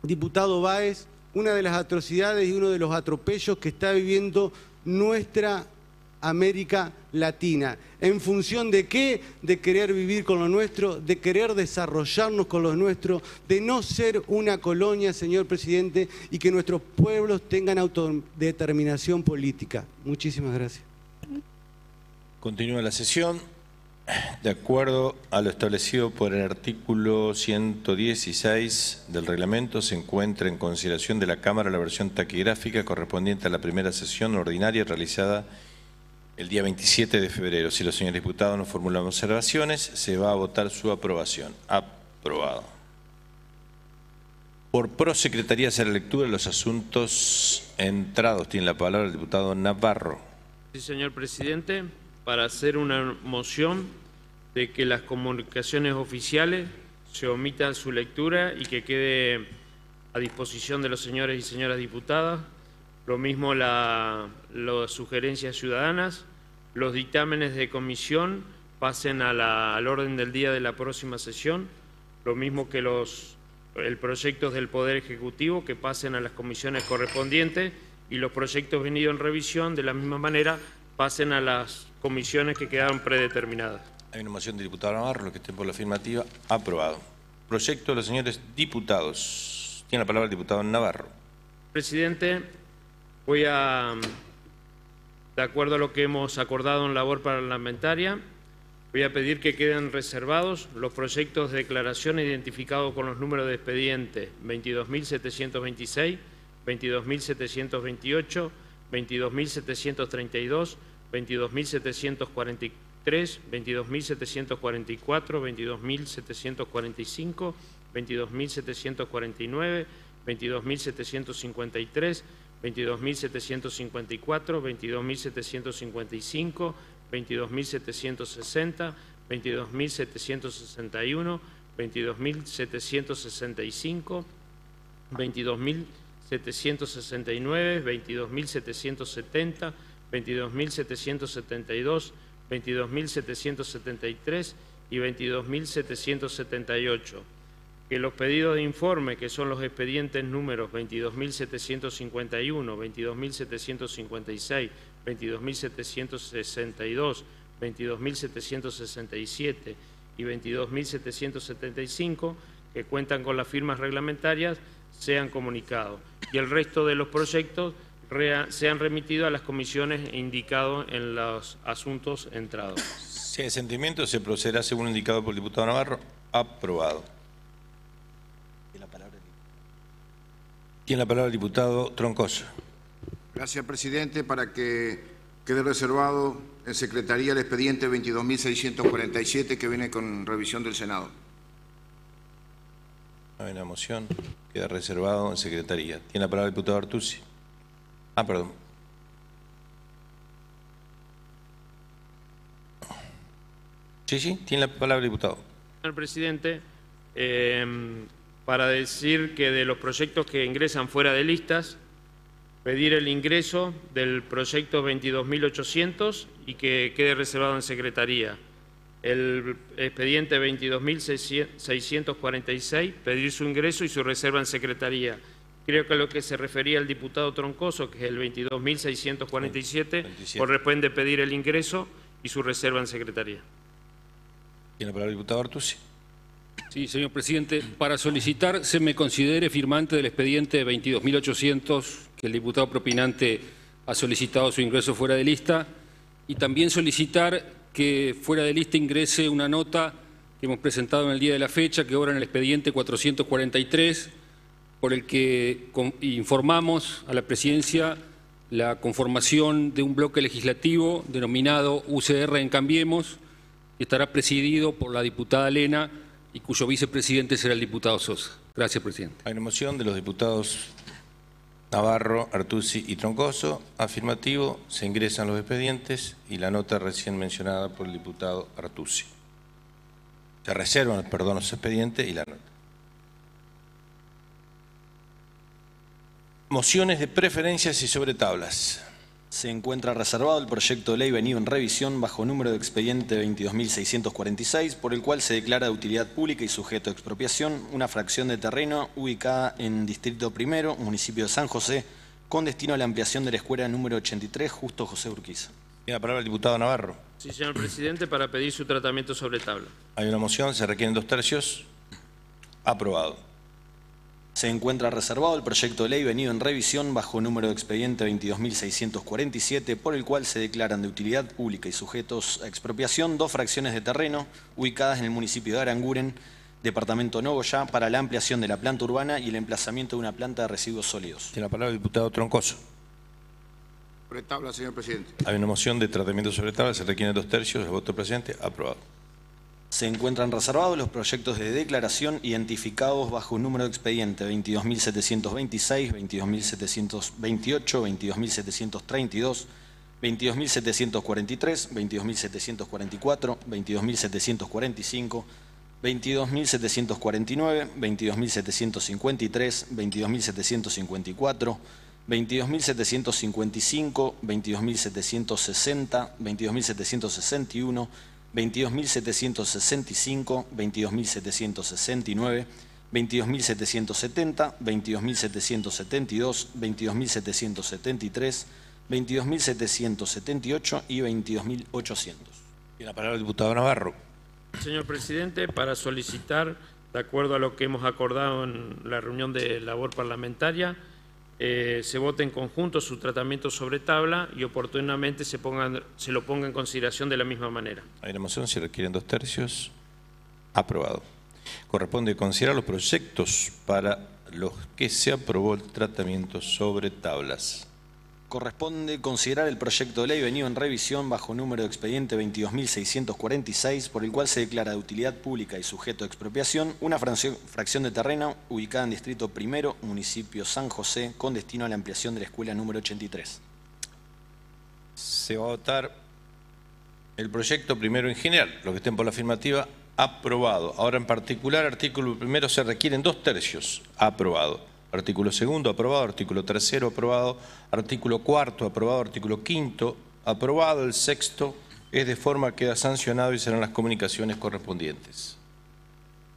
diputado Báez, una de las atrocidades y uno de los atropellos que está viviendo nuestra América Latina. ¿En función de qué? De querer vivir con lo nuestro, de querer desarrollarnos con lo nuestro, de no ser una colonia, señor presidente, y que nuestros pueblos tengan autodeterminación política. Muchísimas gracias.
Continúa la sesión. De acuerdo a lo establecido por el artículo 116 del reglamento, se encuentra en consideración de la Cámara la versión taquigráfica correspondiente a la primera sesión ordinaria realizada el día 27 de febrero. Si los señores diputados no formulan observaciones, se va a votar su aprobación. Aprobado. Por prosecretaría hacer la lectura de los asuntos entrados. Tiene la palabra el diputado Navarro.
Sí, señor presidente, para hacer una moción de que las comunicaciones oficiales se omitan su lectura y que quede a disposición de los señores y señoras diputadas. Lo mismo las sugerencias ciudadanas, los dictámenes de comisión pasen al orden del día de la próxima sesión, lo mismo que el proyecto del Poder Ejecutivo que pasen a las comisiones correspondientes y los proyectos venidos en revisión de la misma manera pasen a las comisiones que quedaron predeterminadas.
Hay una moción del diputado Navarro, los que estén por la afirmativa, aprobado. Proyecto de los señores diputados. Tiene la palabra el diputado Navarro.
Presidente, voy a, de acuerdo a lo que hemos acordado en labor parlamentaria, voy a pedir que queden reservados los proyectos de declaración identificados con los números de expediente 22.726, 22.728, 22.732, 22.743, 22.744, 22.745, 22.749, 22.753, 22.754, 22.755, 22.760, 22.761, 22.765, 22.769, 22.770, 22.772, 22.773 y 22.778. Que los pedidos de informe, que son los expedientes números 22.751, 22.756, 22.762, 22.767 y 22.775, que cuentan con las firmas reglamentarias, sean comunicados. Y el resto de los proyectos sean remitidos a las comisiones indicados en los asuntos entrados.
Si hay sentimiento, se procederá según indicado por el diputado Navarro. Aprobado. Tiene la palabra el diputado Troncoso.
Gracias, presidente. Para que quede reservado en Secretaría el expediente 22.647 que viene con revisión del Senado.
Hay una moción. Queda reservado en Secretaría. Tiene la palabra el diputado Artusi. Perdón. Sí, tiene la palabra el diputado.
Señor presidente, para decir que de los proyectos que ingresan fuera de listas, pedir el ingreso del proyecto 22.800 y que quede reservado en Secretaría. El expediente 22.646, pedir su ingreso y su reserva en Secretaría. Creo que a lo que se refería el diputado Troncoso, que es el 22.647, corresponde pedir el ingreso y su reserva en Secretaría.
Tiene la palabra el diputado Artusi.
Sí, señor presidente. Para solicitar se me considere firmante del expediente 22.800 que el diputado propinante ha solicitado su ingreso fuera de lista y también solicitar que fuera de lista ingrese una nota que hemos presentado en el día de la fecha que obra en el expediente 443 por el que informamos a la presidencia la conformación de un bloque legislativo denominado UCR en Cambiemos, que estará presidido por la diputada Lena y cuyo vicepresidente será el diputado Sosa. Gracias, presidente.
Hay una moción de los diputados Navarro, Artusi y Troncoso. Afirmativo, se ingresan los expedientes y la nota recién mencionada por el diputado Artusi. Se reservan, perdón, los expedientes y la nota. Mociones de preferencias y sobre tablas.
Se encuentra reservado el proyecto de ley venido en revisión bajo número de expediente 22.646, por el cual se declara de utilidad pública y sujeto a expropiación una fracción de terreno ubicada en Distrito Primero, municipio de San José, con destino a la ampliación de la escuela número 83, Justo José Urquiza.
Tiene la palabra el diputado Navarro.
Sí, señor presidente, para pedir su tratamiento sobre tabla.
Hay una moción, se requieren 2/3. Aprobado.
Se encuentra reservado el proyecto de ley venido en revisión bajo número de expediente 22.647, por el cual se declaran de utilidad pública y sujetos a expropiación dos fracciones de terreno ubicadas en el municipio de Aranguren, departamento Nogoyá, para la ampliación de la planta urbana y el emplazamiento de una planta de residuos sólidos.
Tiene la palabra el diputado Troncoso.
Sobre tabla, señor presidente.
Hay una moción de tratamiento sobre tabla, se requieren 2/3. El voto del presidente, aprobado.
Se encuentran reservados los proyectos de declaración identificados bajo número de expediente 22.726, 22.728, 22.732, 22.743, 22.744, 22.745, 22.749, 22.753, 22.754, 22.755, 22.760, 22.761, 22.765, 22.769, 22.770, 22.772, 22.773, 22.778 y 22.800.
Tiene la palabra el diputado Navarro.
Señor presidente, para solicitar, de acuerdo a lo que hemos acordado en la reunión de labor parlamentaria, se vote en conjunto su tratamiento sobre tabla y oportunamente se lo ponga en consideración de la misma manera.
Hay una moción, se requieren 2/3. Aprobado. Corresponde considerar los proyectos para los que se aprobó el tratamiento sobre tablas.
Corresponde considerar el proyecto de ley venido en revisión bajo número de expediente 22.646, por el cual se declara de utilidad pública y sujeto a expropiación una fracción de terreno ubicada en Distrito Primero, municipio San José, con destino a la ampliación de la escuela número 83.
Se va a votar el proyecto primero en general. Los que estén por la afirmativa, aprobado. Ahora en particular, artículo primero, se requieren 2/3. Aprobado. Artículo segundo, aprobado. Artículo tercero, aprobado. Artículo cuarto, aprobado. Artículo quinto, aprobado. El sexto es de forma que queda sancionado y serán las comunicaciones correspondientes.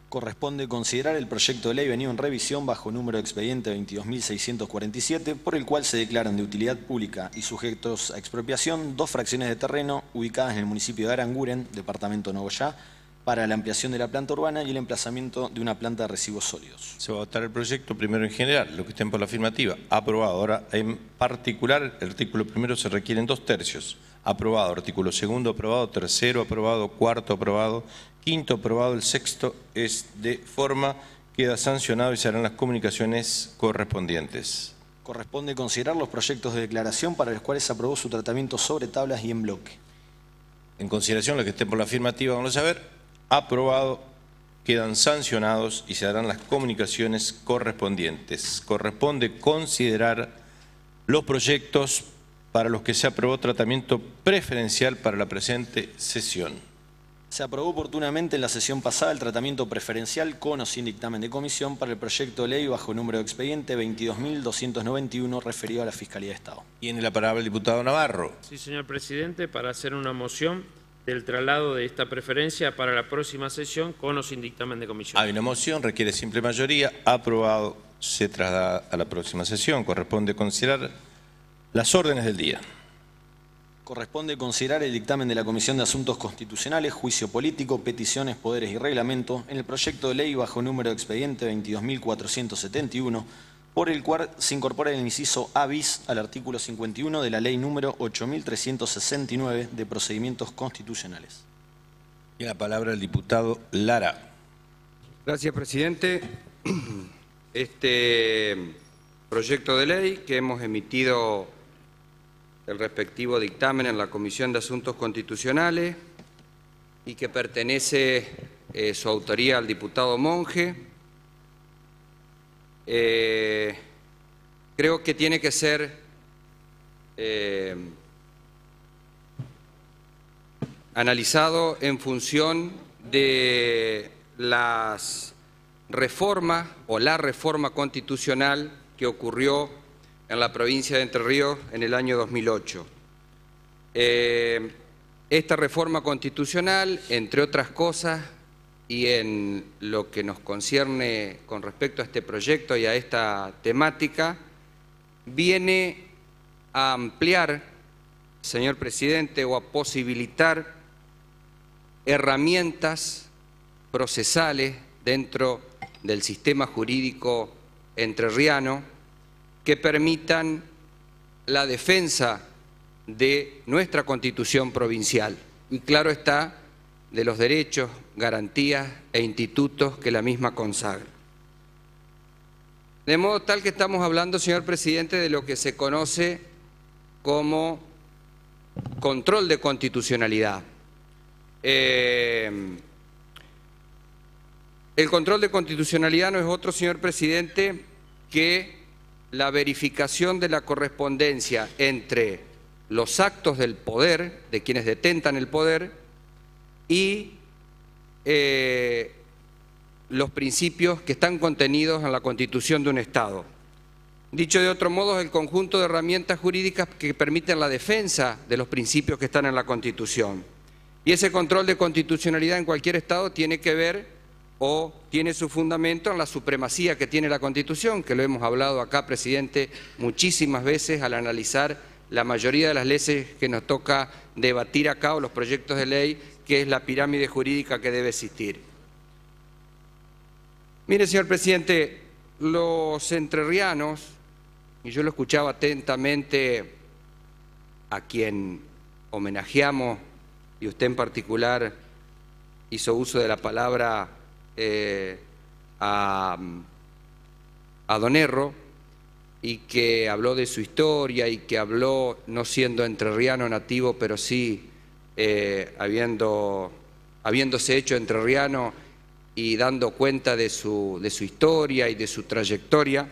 Corresponde considerar el proyecto de ley venido en revisión bajo número de expediente 22.647, por el cual se declaran de utilidad pública y sujetos a expropiación dos fracciones de terreno ubicadas en el municipio de Aranguren, departamento Nogoyá, para la ampliación de la planta urbana y el emplazamiento de una planta de residuos sólidos.
Se va a votar el proyecto primero en general. Los que estén por la afirmativa, aprobado. Ahora en particular, el artículo primero se requieren 2/3. Aprobado. Artículo segundo, aprobado. Tercero, aprobado. Cuarto, aprobado. Quinto, aprobado. El sexto es de forma, queda sancionado y se harán las comunicaciones correspondientes.
Corresponde considerar los proyectos de declaración para los cuales se aprobó su tratamiento sobre tablas y en bloque.
En consideración, los que estén por la afirmativa, vamos a ver. Aprobado, quedan sancionados y se harán las comunicaciones correspondientes. Corresponde considerar los proyectos para los que se aprobó tratamiento preferencial para la presente sesión.
Se aprobó oportunamente en la sesión pasada el tratamiento preferencial con o sin dictamen de comisión para el proyecto de ley bajo número de expediente 22.291 referido a la Fiscalía de Estado.
Tiene la palabra el diputado Navarro.
Sí, señor presidente, para hacer una moción del traslado de esta preferencia para la próxima sesión con o sin dictamen de comisión.
Hay una moción, requiere simple mayoría, aprobado, se traslada a la próxima sesión. Corresponde considerar las órdenes del día.
Corresponde considerar el dictamen de la Comisión de Asuntos Constitucionales, Juicio Político, Peticiones, Poderes y Reglamento en el proyecto de ley bajo número de expediente 22.471, por el cual se incorpora el inciso A bis al artículo 51 de la ley número 8.369 de Procedimientos Constitucionales.
Tiene la palabra el diputado Lara.
Gracias, presidente. Este proyecto de ley que hemos emitido el respectivo dictamen en la Comisión de Asuntos Constitucionales y que pertenece su autoría al diputado Monge. Creo que tiene que ser analizado en función de las reformas o la reforma constitucional que ocurrió en la provincia de Entre Ríos en el año 2008. Esta reforma constitucional, entre otras cosas, y en lo que nos concierne con respecto a este proyecto y a esta temática, viene a ampliar, señor presidente, o a posibilitar herramientas procesales dentro del sistema jurídico entrerriano que permitan la defensa de nuestra Constitución provincial y, claro está, de los derechos, garantías e institutos que la misma consagra. De modo tal que estamos hablando, señor presidente, de lo que se conoce como control de constitucionalidad. El control de constitucionalidad no es otro, señor presidente, que la verificación de la correspondencia entre los actos del poder, de quienes detentan el poder, y los principios que están contenidos en la Constitución de un Estado. Dicho de otro modo, es el conjunto de herramientas jurídicas que permiten la defensa de los principios que están en la Constitución. Y ese control de constitucionalidad en cualquier Estado tiene que ver o tiene su fundamento en la supremacía que tiene la Constitución, que lo hemos hablado acá, presidente, muchísimas veces al analizar la mayoría de las leyes que nos toca debatir acá o los proyectos de ley, que es la pirámide jurídica que debe existir. Mire, señor presidente, los entrerrianos, y yo lo escuchaba atentamente a quien homenajeamos, y usted en particular hizo uso de la palabra a don Erro, y que habló de su historia y que habló no siendo entrerriano nativo, pero sí habiéndose hecho entrerriano y dando cuenta de su historia y de su trayectoria.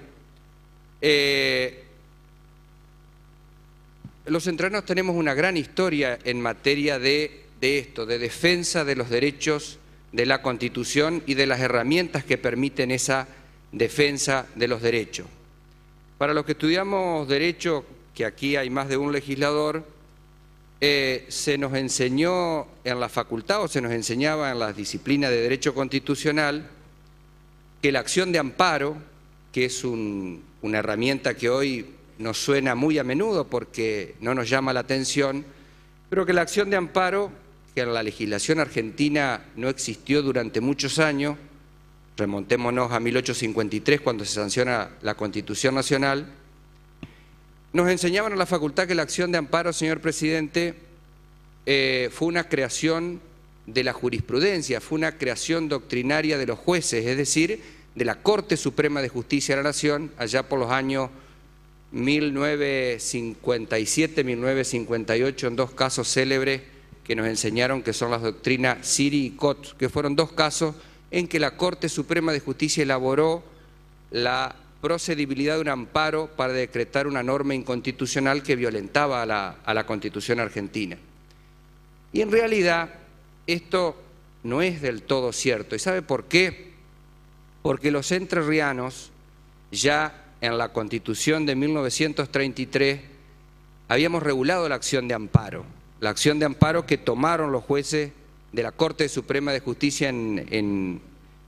Los entrerrianos tenemos una gran historia en materia de esto, de defensa de los derechos de la Constitución y de las herramientas que permiten esa defensa de los derechos. Para los que estudiamos Derecho, que aquí hay más de un legislador, se nos enseñó en la facultad o se nos enseñaba en las disciplinas de Derecho Constitucional que la acción de amparo, que es una herramienta que hoy nos suena muy a menudo porque no nos llama la atención, pero que la acción de amparo, que en la legislación argentina no existió durante muchos años, remontémonos a 1853 cuando se sanciona la Constitución Nacional, nos enseñaban en la facultad que la acción de amparo, señor presidente, fue una creación de la jurisprudencia, fue una creación doctrinaria de los jueces, es decir, de la Corte Suprema de Justicia de la Nación, allá por los años 1957, 1958, en dos casos célebres que nos enseñaron que son las doctrinas Siri y Cot, que fueron dos casos en que la Corte Suprema de Justicia elaboró la procedibilidad de un amparo para decretar una norma inconstitucional que violentaba a la Constitución argentina. Y en realidad esto no es del todo cierto. ¿Y sabe por qué? Porque los entrerrianos, ya en la Constitución de 1933, habíamos regulado la acción de amparo que tomaron los jueces de la Corte Suprema de Justicia en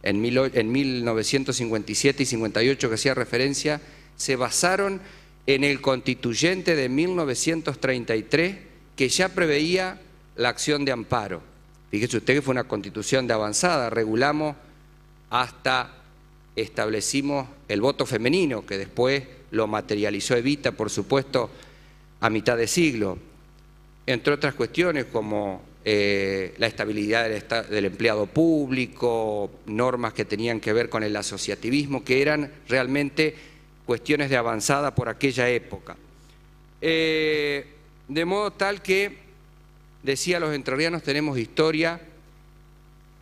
1957 y 58 que hacía referencia, se basaron en el constituyente de 1933 que ya preveía la acción de amparo. Fíjese usted que fue una constitución de avanzada, regulamos hasta establecimos el voto femenino, que después lo materializó Evita, por supuesto, a mitad de siglo, entre otras cuestiones como la estabilidad del empleado público, normas que tenían que ver con el asociativismo, que eran realmente cuestiones de avanzada por aquella época. de modo tal que, decía, los entrerrianos tenemos historia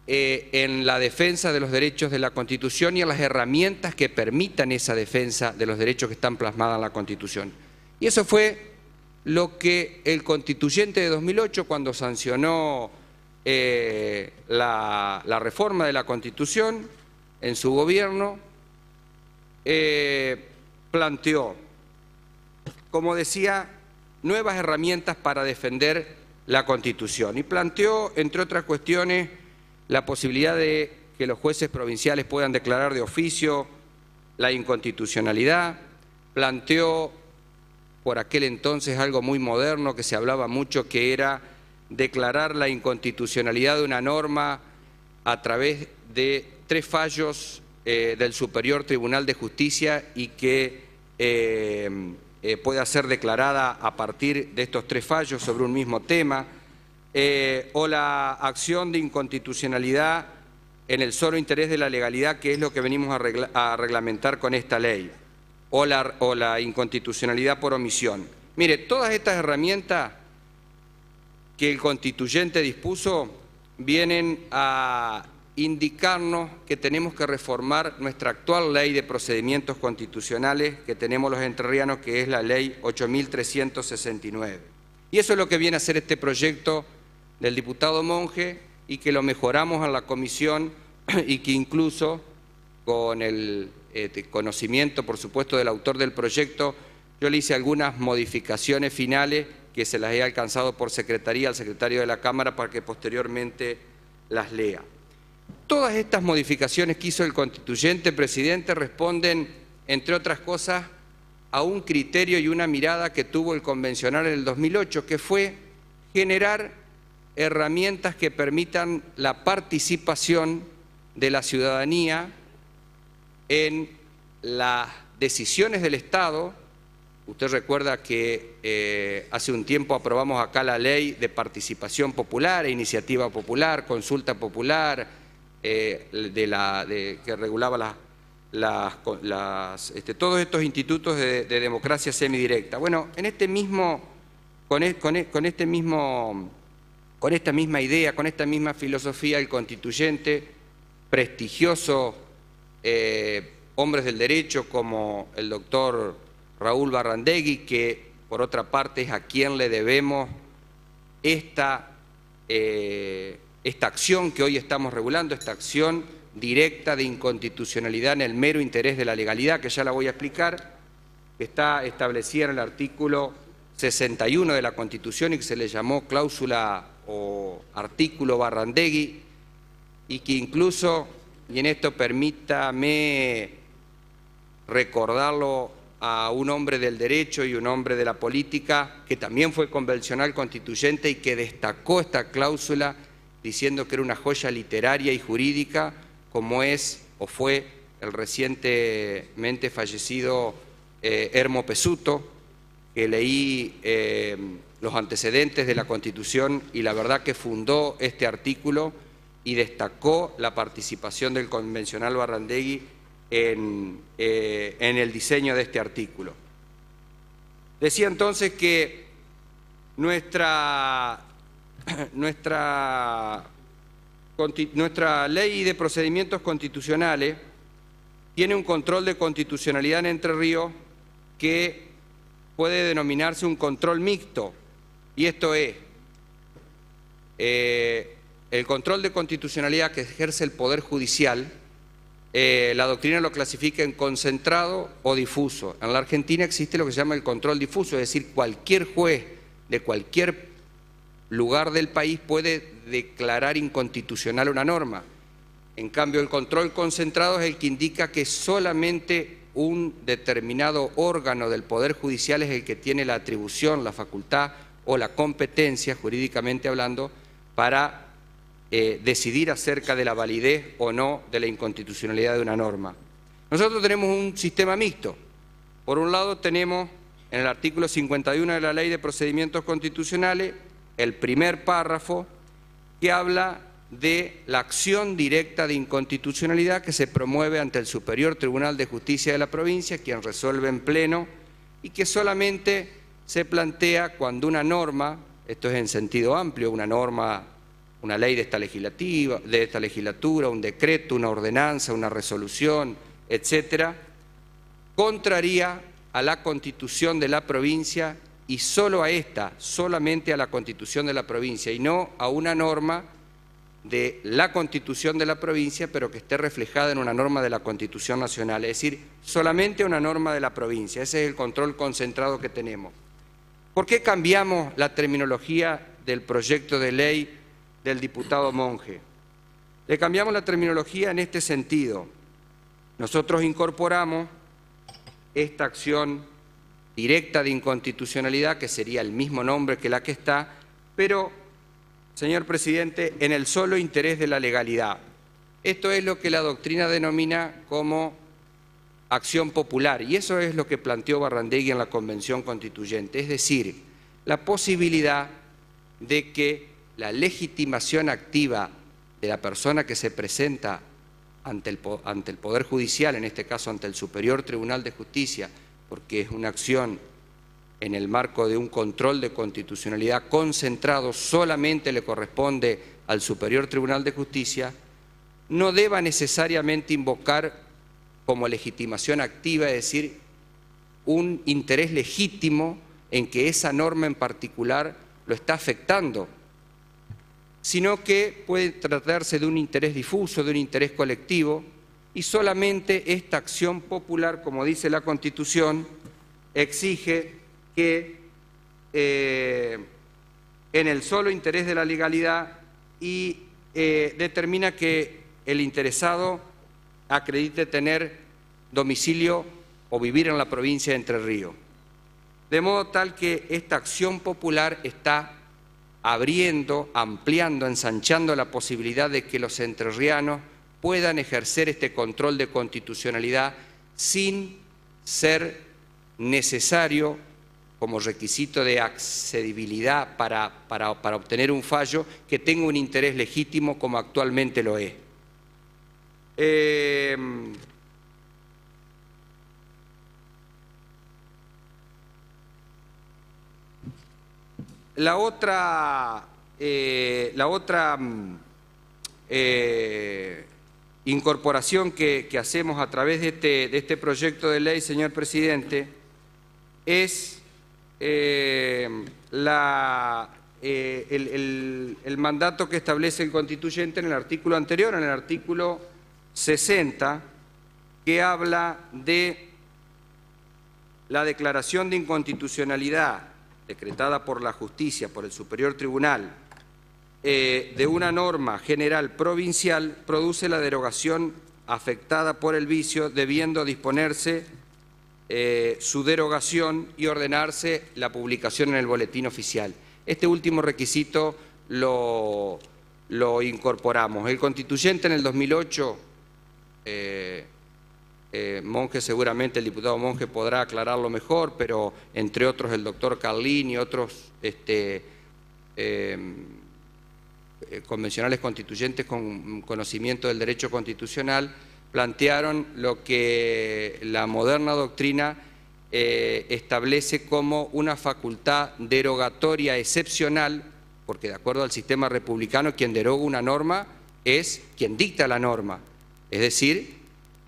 en la defensa de los derechos de la Constitución y en las herramientas que permitan esa defensa de los derechos que están plasmadas en la Constitución. Y eso fue lo que el constituyente de 2008, cuando sancionó la reforma de la Constitución en su gobierno, planteó, como decía, nuevas herramientas para defender la Constitución. Y planteó, entre otras cuestiones, la posibilidad de que los jueces provinciales puedan declarar de oficio la inconstitucionalidad. Planteó, por aquel entonces, algo muy moderno que se hablaba mucho, que era declarar la inconstitucionalidad de una norma a través de 3 fallos del Superior Tribunal de Justicia y que pueda ser declarada a partir de estos 3 fallos sobre un mismo tema, o la acción de inconstitucionalidad en el solo interés de la legalidad, que es lo que venimos a reglamentar con esta ley, o la inconstitucionalidad por omisión. Mire, todas estas herramientas que el constituyente dispuso vienen a indicarnos que tenemos que reformar nuestra actual ley de procedimientos constitucionales que tenemos los entrerrianos, que es la ley 8.369. Y eso es lo que viene a hacer este proyecto del diputado Monge, y que lo mejoramos en la comisión y que incluso con el conocimiento, por supuesto, del autor del proyecto, yo le hice algunas modificaciones finales que se las he alcanzado por secretaría al secretario de la Cámara para que posteriormente las lea. Todas estas modificaciones que hizo el constituyente, presidente, responden, entre otras cosas, a un criterio y una mirada que tuvo el convencional en el 2008, que fue generar herramientas que permitan la participación de la ciudadanía en las decisiones del Estado. Usted recuerda que hace un tiempo aprobamos acá la ley de participación popular, iniciativa popular, consulta popular, que regulaba todos estos institutos de democracia semidirecta. Bueno, en este mismo, con esta misma idea, con esta misma filosofía, el constituyente, prestigioso hombres del derecho como el doctor Raúl Barrandegui, que por otra parte es a quien le debemos esta acción que hoy estamos regulando, esta acción directa de inconstitucionalidad en el mero interés de la legalidad, que ya la voy a explicar, que está establecida en el artículo 61 de la Constitución y que se le llamó cláusula o artículo Barrandegui, y que incluso, y en esto permítame recordarlo a un hombre del derecho y un hombre de la política, que también fue convencional constituyente y que destacó esta cláusula diciendo que era una joya literaria y jurídica, como es o fue el recientemente fallecido Hermo Pesuto, que leí los antecedentes de la Constitución y la verdad que fundó este artículo y destacó la participación del convencional Barrandegui en el diseño de este artículo. Decía entonces que nuestra ley de procedimientos constitucionales tiene un control de constitucionalidad en Entre Ríos que puede denominarse un control mixto, y esto es el control de constitucionalidad que ejerce el Poder Judicial. La doctrina lo clasifica en concentrado o difuso. En la Argentina existe lo que se llama el control difuso, es decir, cualquier juez de cualquier lugar del país puede declarar inconstitucional una norma. En cambio, el control concentrado es el que indica que solamente un determinado órgano del Poder Judicial es el que tiene la atribución, la facultad o la competencia, jurídicamente hablando, para decidir acerca de la validez o no de la inconstitucionalidad de una norma. Nosotros tenemos un sistema mixto. Por un lado tenemos en el artículo 51 de la Ley de Procedimientos Constitucionales el primer párrafo que habla de la acción directa de inconstitucionalidad que se promueve ante el Superior Tribunal de Justicia de la provincia, quien resuelve en pleno y que solamente se plantea cuando una norma, esto es en sentido amplio, una norma, una ley de esta legislatura, un decreto, una ordenanza, una resolución, etcétera, contraría a la Constitución de la provincia y solo a esta, solamente a la Constitución de la provincia y no a una norma de la Constitución de la provincia, pero que esté reflejada en una norma de la Constitución Nacional, es decir, solamente una norma de la provincia. Ese es el control concentrado que tenemos. ¿Por qué cambiamos la terminología del proyecto de ley del diputado Monge? Le cambiamos la terminología en este sentido. Nosotros incorporamos esta acción directa de inconstitucionalidad, que sería el mismo nombre que la que está, pero, señor presidente, en el solo interés de la legalidad. Esto es lo que la doctrina denomina como acción popular, y eso es lo que planteó Barrandegui en la Convención Constituyente, es decir, la posibilidad de que la legitimación activa de la persona que se presenta ante el Poder Judicial, en este caso ante el Superior Tribunal de Justicia, porque es una acción en el marco de un control de constitucionalidad concentrado, solamente le corresponde al Superior Tribunal de Justicia, no deba necesariamente invocar como legitimación activa, es decir, un interés legítimo en que esa norma en particular lo está afectando, sino que puede tratarse de un interés difuso, de un interés colectivo, y solamente esta acción popular, como dice la Constitución, exige que en el solo interés de la legalidad y determina que el interesado acredite tener domicilio o vivir en la provincia de Entre Ríos. De modo tal que esta acción popular está abriendo, ampliando, ensanchando la posibilidad de que los entrerrianos puedan ejercer este control de constitucionalidad sin ser necesario como requisito de accedibilidad para obtener un fallo que tenga un interés legítimo como actualmente lo es. La otra incorporación que hacemos a través de este proyecto de ley, señor presidente, es el mandato que establece el constituyente en el artículo anterior, en el artículo 60, que habla de la declaración de inconstitucionalidad decretada por la justicia, por el Superior Tribunal, de una norma general provincial, produce la derogación afectada por el vicio, debiendo disponerse su derogación y ordenarse la publicación en el boletín oficial. Este último requisito lo incorporamos. El constituyente en el 2008, Monge seguramente, el diputado Monge podrá aclararlo mejor, pero entre otros el doctor Carlín y otros convencionales constituyentes con conocimiento del derecho constitucional, plantearon lo que la moderna doctrina establece como una facultad derogatoria excepcional, porque de acuerdo al sistema republicano quien deroga una norma es quien dicta la norma, es decir,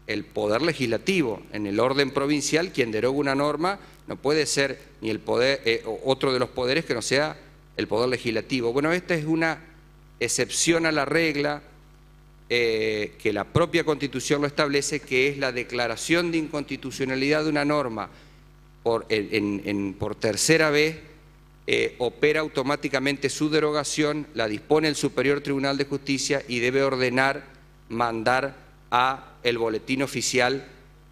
el Poder Legislativo. En el orden provincial quien deroga una norma no puede ser ni el poder, otro de los poderes que no sea el Poder Legislativo. Bueno, esta es una excepción a la regla que la propia Constitución lo establece, que es la declaración de inconstitucionalidad de una norma por tercera vez, opera automáticamente su derogación, la dispone el Superior Tribunal de Justicia y debe ordenar, mandar a el boletín oficial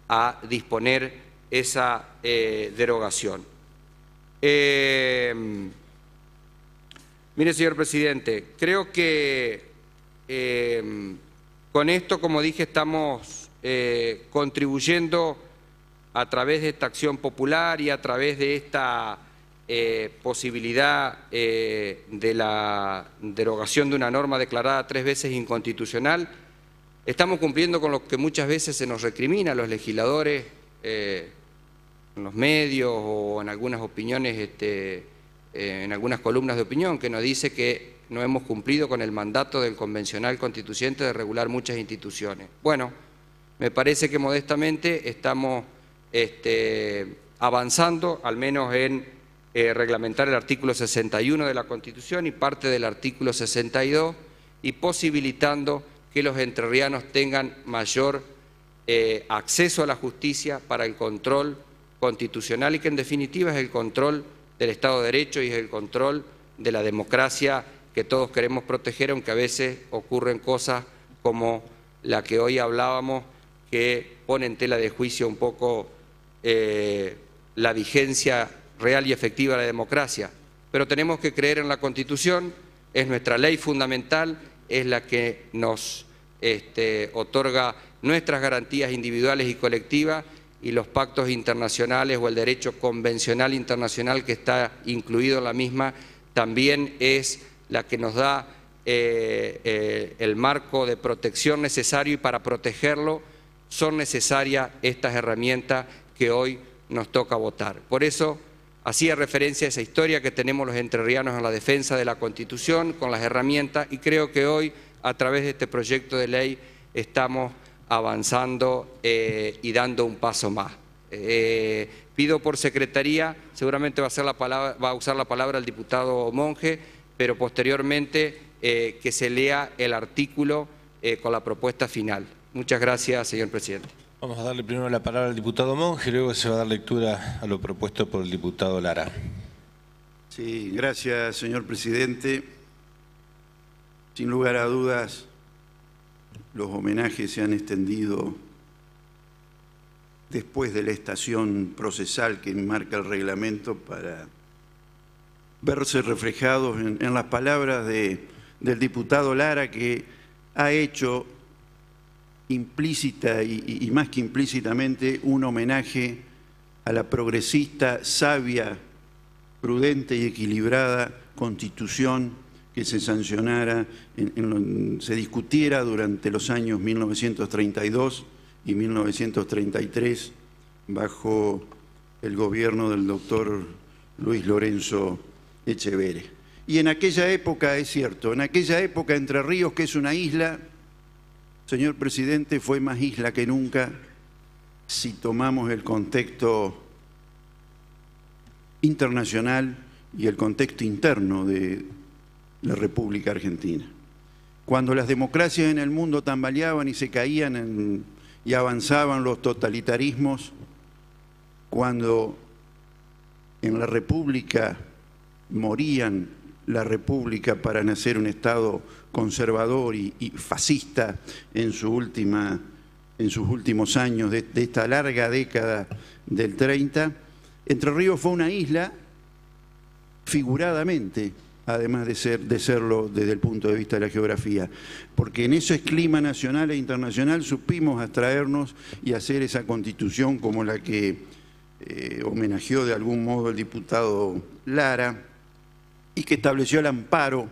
a disponer esa derogación. Mire, señor presidente, creo que con esto, como dije, estamos contribuyendo a través de esta acción popular y a través de esta posibilidad de la derogación de una norma declarada 3 veces inconstitucional. Estamos cumpliendo con lo que muchas veces se nos recrimina a los legisladores los medios o en algunas opiniones, en algunas columnas de opinión, que nos dice que no hemos cumplido con el mandato del convencional constituyente de regular muchas instituciones. Bueno, me parece que modestamente estamos avanzando, al menos en reglamentar el artículo 61 de la Constitución y parte del artículo 62, y posibilitando que los entrerrianos tengan mayor acceso a la justicia para el control constitucional y que en definitiva es el control del Estado de Derecho y es el control de la democracia que todos queremos proteger, aunque a veces ocurren cosas como la que hoy hablábamos, que pone en tela de juicio un poco la vigencia real y efectiva de la democracia. Pero tenemos que creer en la Constitución, es nuestra ley fundamental, es la que nos otorga nuestras garantías individuales y colectivas, y los pactos internacionales o el derecho convencional internacional que está incluido en la misma también es la que nos da el marco de protección necesario, y para protegerlo son necesarias estas herramientas que hoy nos toca votar. Por eso hacía referencia a esa historia que tenemos los entrerrianos en la defensa de la Constitución con las herramientas, y creo que hoy a través de este proyecto de ley estamos avanzando y dando un paso más. Pido por secretaría, seguramente va a usar la palabra el diputado Monge, pero posteriormente que se lea el artículo con la propuesta final. Muchas gracias, señor presidente.
Vamos a darle primero la palabra al diputado Monge, luego se va a dar lectura a lo propuesto por el diputado Lara.
Sí, gracias, señor presidente. Sin lugar a dudas, los homenajes se han extendido después de la estación procesal que enmarca el reglamento para verse reflejados en las palabras del diputado Lara, que ha hecho implícita y más que implícitamente un homenaje a la progresista, sabia, prudente y equilibrada Constitución que se sancionara, se discutiera durante los años 1932 y 1933 bajo el gobierno del doctor Luis Lorenzo Echeverre. Y en aquella época, es cierto, en aquella época Entre Ríos, que es una isla, señor presidente, fue más isla que nunca si tomamos el contexto internacional y el contexto interno de la República Argentina. Cuando las democracias en el mundo tambaleaban y se caían y avanzaban los totalitarismos, cuando en la República morían la República para nacer un Estado conservador y fascista en sus últimos años de esta larga década del 30, Entre Ríos fue una isla figuradamente, además de serlo desde el punto de vista de la geografía, porque en ese clima nacional e internacional supimos abstraernos y hacer esa constitución como la que homenajeó de algún modo el diputado Lara, y que estableció el amparo,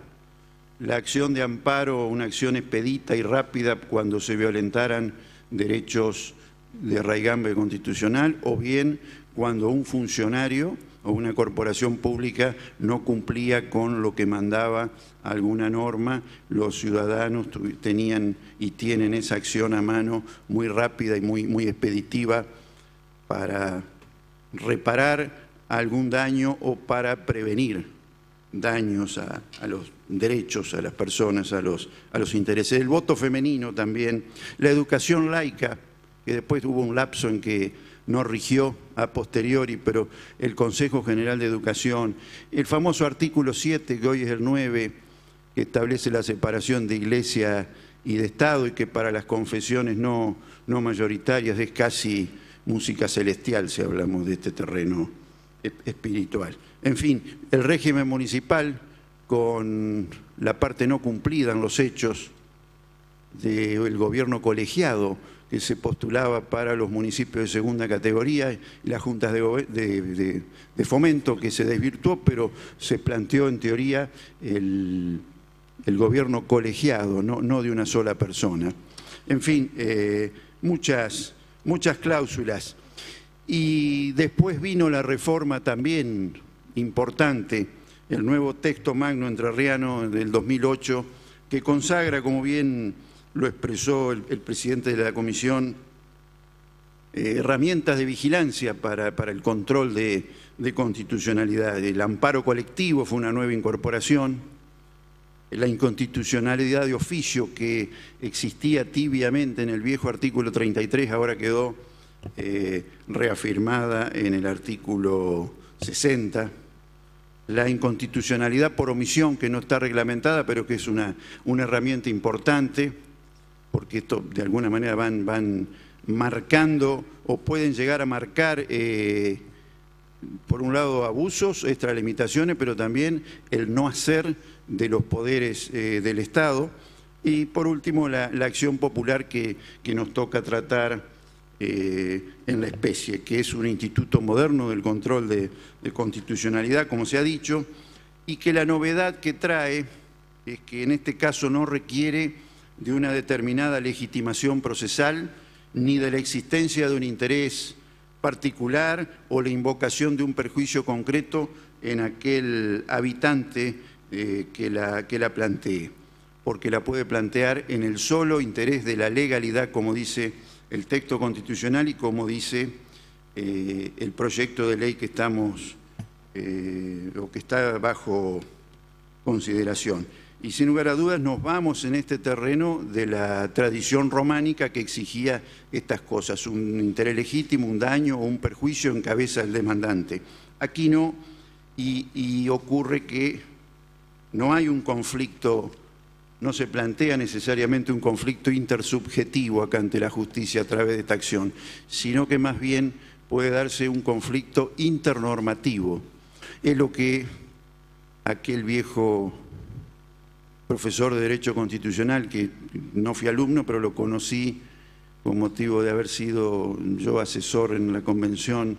la acción de amparo, una acción expedita y rápida cuando se violentaran derechos de raigambre constitucional, o bien cuando un funcionario o una corporación pública no cumplía con lo que mandaba alguna norma. Los ciudadanos tenían y tienen esa acción a mano muy rápida y muy expeditiva para reparar algún daño o para prevenir daños a los derechos, a las personas, a los intereses. El voto femenino también, la educación laica, que después hubo un lapso en que no rigió a posteriori, pero el Consejo General de Educación, el famoso artículo 7, que hoy es el 9, que establece la separación de Iglesia y de Estado, y que para las confesiones no mayoritarias es casi música celestial si hablamos de este terreno espiritual. En fin, el régimen municipal, con la parte no cumplida en los hechos del gobierno colegiado que se postulaba para los municipios de segunda categoría, y las juntas de fomento que se desvirtuó, pero se planteó en teoría el gobierno colegiado, no de una sola persona. En fin, muchas cláusulas. Y después vino la reforma también importante, el nuevo texto magno entrerriano del 2008, que consagra, como bien lo expresó el presidente de la comisión, herramientas de vigilancia para el control de constitucionalidad. El amparo colectivo fue una nueva incorporación, la inconstitucionalidad de oficio que existía tibiamente en el viejo artículo 33 ahora quedó reafirmada en el artículo 60, la inconstitucionalidad por omisión que no está reglamentada pero que es una herramienta importante porque esto de alguna manera van marcando o pueden llegar a marcar por un lado abusos, extralimitaciones, pero también el no hacer de los poderes del Estado y por último la acción popular que nos toca tratar en la especie, que es un instituto moderno del control de constitucionalidad, como se ha dicho, y que la novedad que trae es que en este caso no requiere de una determinada legitimación procesal ni de la existencia de un interés particular o la invocación de un perjuicio concreto en aquel habitante que la plantee, porque la puede plantear en el solo interés de la legalidad, como dice el texto constitucional y como dice el proyecto de ley que estamos o que está bajo consideración. Y sin lugar a dudas nos vamos en este terreno de la tradición románica que exigía estas cosas, un interés legítimo, un daño o un perjuicio en cabeza del demandante. Aquí no, y ocurre que no hay un conflicto, no se plantea necesariamente un conflicto intersubjetivo acá ante la justicia a través de esta acción, sino que más bien puede darse un conflicto internormativo. Es lo que aquel viejo profesor de Derecho Constitucional, que no fui alumno, pero lo conocí con motivo de haber sido yo asesor en la Convención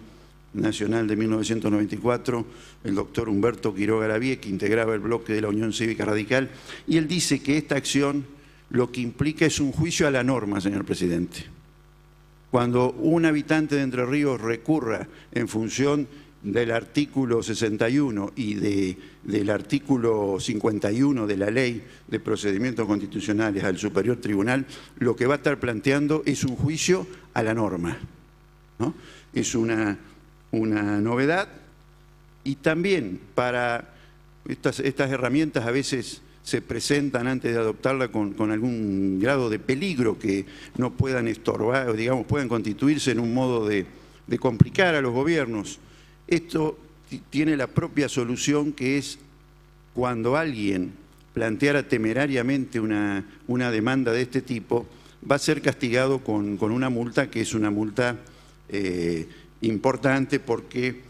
Nacional de 1994, el doctor Humberto Quiroga Lavie, que integraba el bloque de la Unión Cívica Radical, y él dice que esta acción lo que implica es un juicio a la norma, señor presidente. Cuando un habitante de Entre Ríos recurra en función del artículo 61 y del artículo 51 de la Ley de Procedimientos Constitucionales al Superior Tribunal, lo que va a estar planteando es un juicio a la norma, ¿no? Es una novedad y también para estas herramientas a veces se presentan antes de adoptarla con algún grado de peligro que no puedan estorbar o digamos puedan constituirse en un modo de complicar a los gobiernos. Esto tiene la propia solución que es cuando alguien planteara temerariamente una demanda de este tipo, va a ser castigado con una multa que es una multa importante porque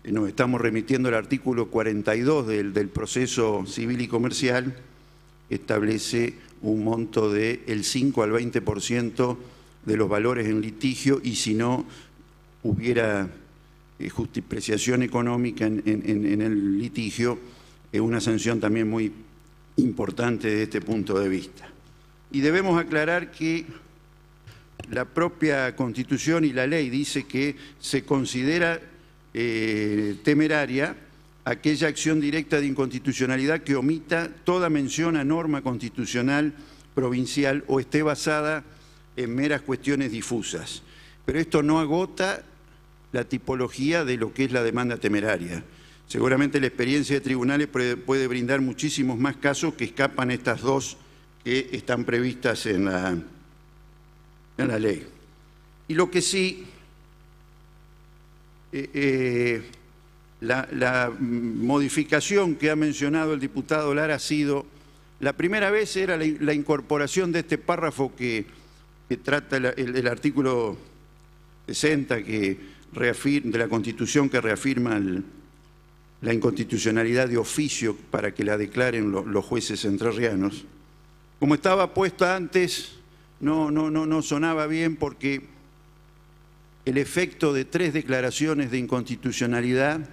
nos estamos remitiendo al artículo 42 del proceso civil y comercial, que establece un monto del 5 al 20% de los valores en litigio y si no hubiera justipreciación económica en el litigio, una sanción también muy importante desde este punto de vista. Y debemos aclarar que la propia Constitución y la ley dice que se considera temeraria aquella acción directa de inconstitucionalidad que omita toda mención a norma constitucional provincial o esté basada en meras cuestiones difusas. Pero esto no agota la tipología de lo que es la demanda temeraria. Seguramente la experiencia de tribunales puede brindar muchísimos más casos que escapan estas dos que están previstas en la ley. Y lo que sí, la modificación que ha mencionado el diputado Lara ha sido, la primera vez era la incorporación de este párrafo que trata el artículo 60 de la Constitución que reafirma la inconstitucionalidad de oficio para que la declaren los jueces entrerrianos. Como estaba puesta antes, no sonaba bien porque el efecto de 3 declaraciones de inconstitucionalidad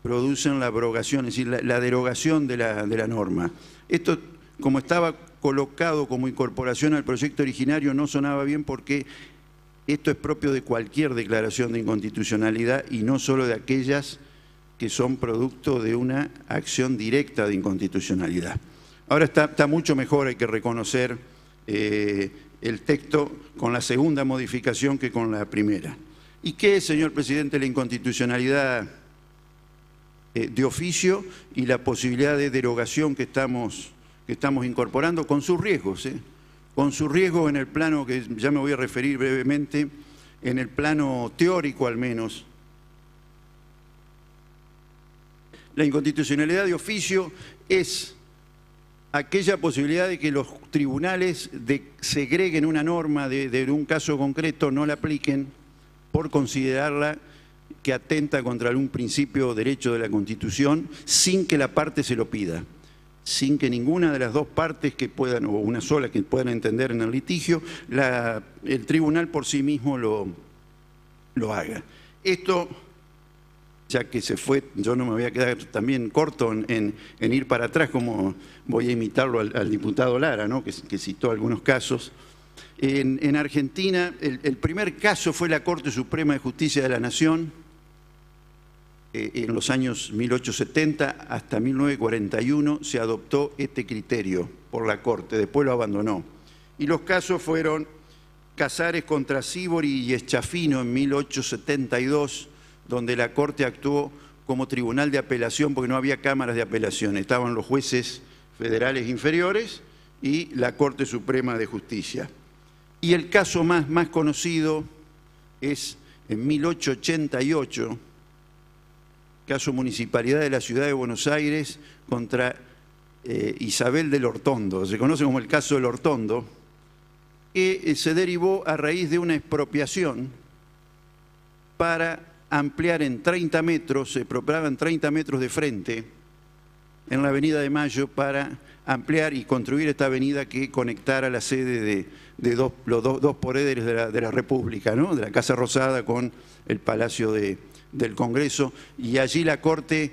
producen la abrogación, es decir, la derogación de la norma. Esto, como estaba colocado como incorporación al proyecto originario, no sonaba bien porque Esto es propio de cualquier declaración de inconstitucionalidad y no solo de aquellas que son producto de una acción directa de inconstitucionalidad. Ahora está mucho mejor, hay que reconocer, el texto con la segunda modificación que con la primera. ¿Y qué es, señor presidente, la inconstitucionalidad de oficio y la posibilidad de derogación que estamos incorporando con sus riesgos? Con sus riesgos en el plano que ya me voy a referir brevemente, en el plano teórico al menos. La inconstitucionalidad de oficio es aquella posibilidad de que los tribunales segreguen una norma de un caso concreto, no la apliquen por considerarla que atenta contra algún principio o derecho de la Constitución sin que la parte se lo pida, sin que ninguna de las dos partes que puedan, o una sola que puedan entender en el litigio, el tribunal por sí mismo lo haga. Esto, ya que se fue, yo no me voy a quedar también corto en ir para atrás, como voy a imitarlo al diputado Lara, ¿no? que citó algunos casos. En Argentina, el primer caso fue la Corte Suprema de Justicia de la Nación, en los años 1870 hasta 1941 se adoptó este criterio por la Corte, después lo abandonó. Y los casos fueron Casares contra Sívori y Eschafino en 1872, donde la Corte actuó como tribunal de apelación porque no había cámaras de apelación, estaban los jueces federales inferiores y la Corte Suprema de Justicia. Y el caso más conocido es en 1888, caso Municipalidad de la Ciudad de Buenos Aires contra Isabel del Hortondo, se conoce como el caso del Hortondo, que se derivó a raíz de una expropiación para ampliar en 30 metros, se expropiaban 30 metros de frente en la Avenida de Mayo para ampliar y construir esta avenida que conectara la sede de los dos poderes de la República, ¿no? De la Casa Rosada con el Palacio del Congreso, y allí la Corte,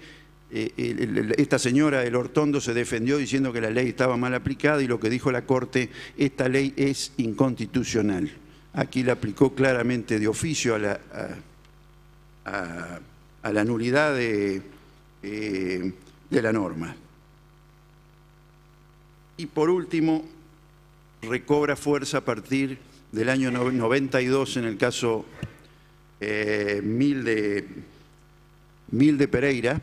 esta señora del Hortondo se defendió diciendo que la ley estaba mal aplicada y lo que dijo la Corte, esta ley es inconstitucional. Aquí la aplicó claramente de oficio a la nulidad de la norma. Y por último, recobra fuerza a partir del año 92 en el caso Mil de Pereira,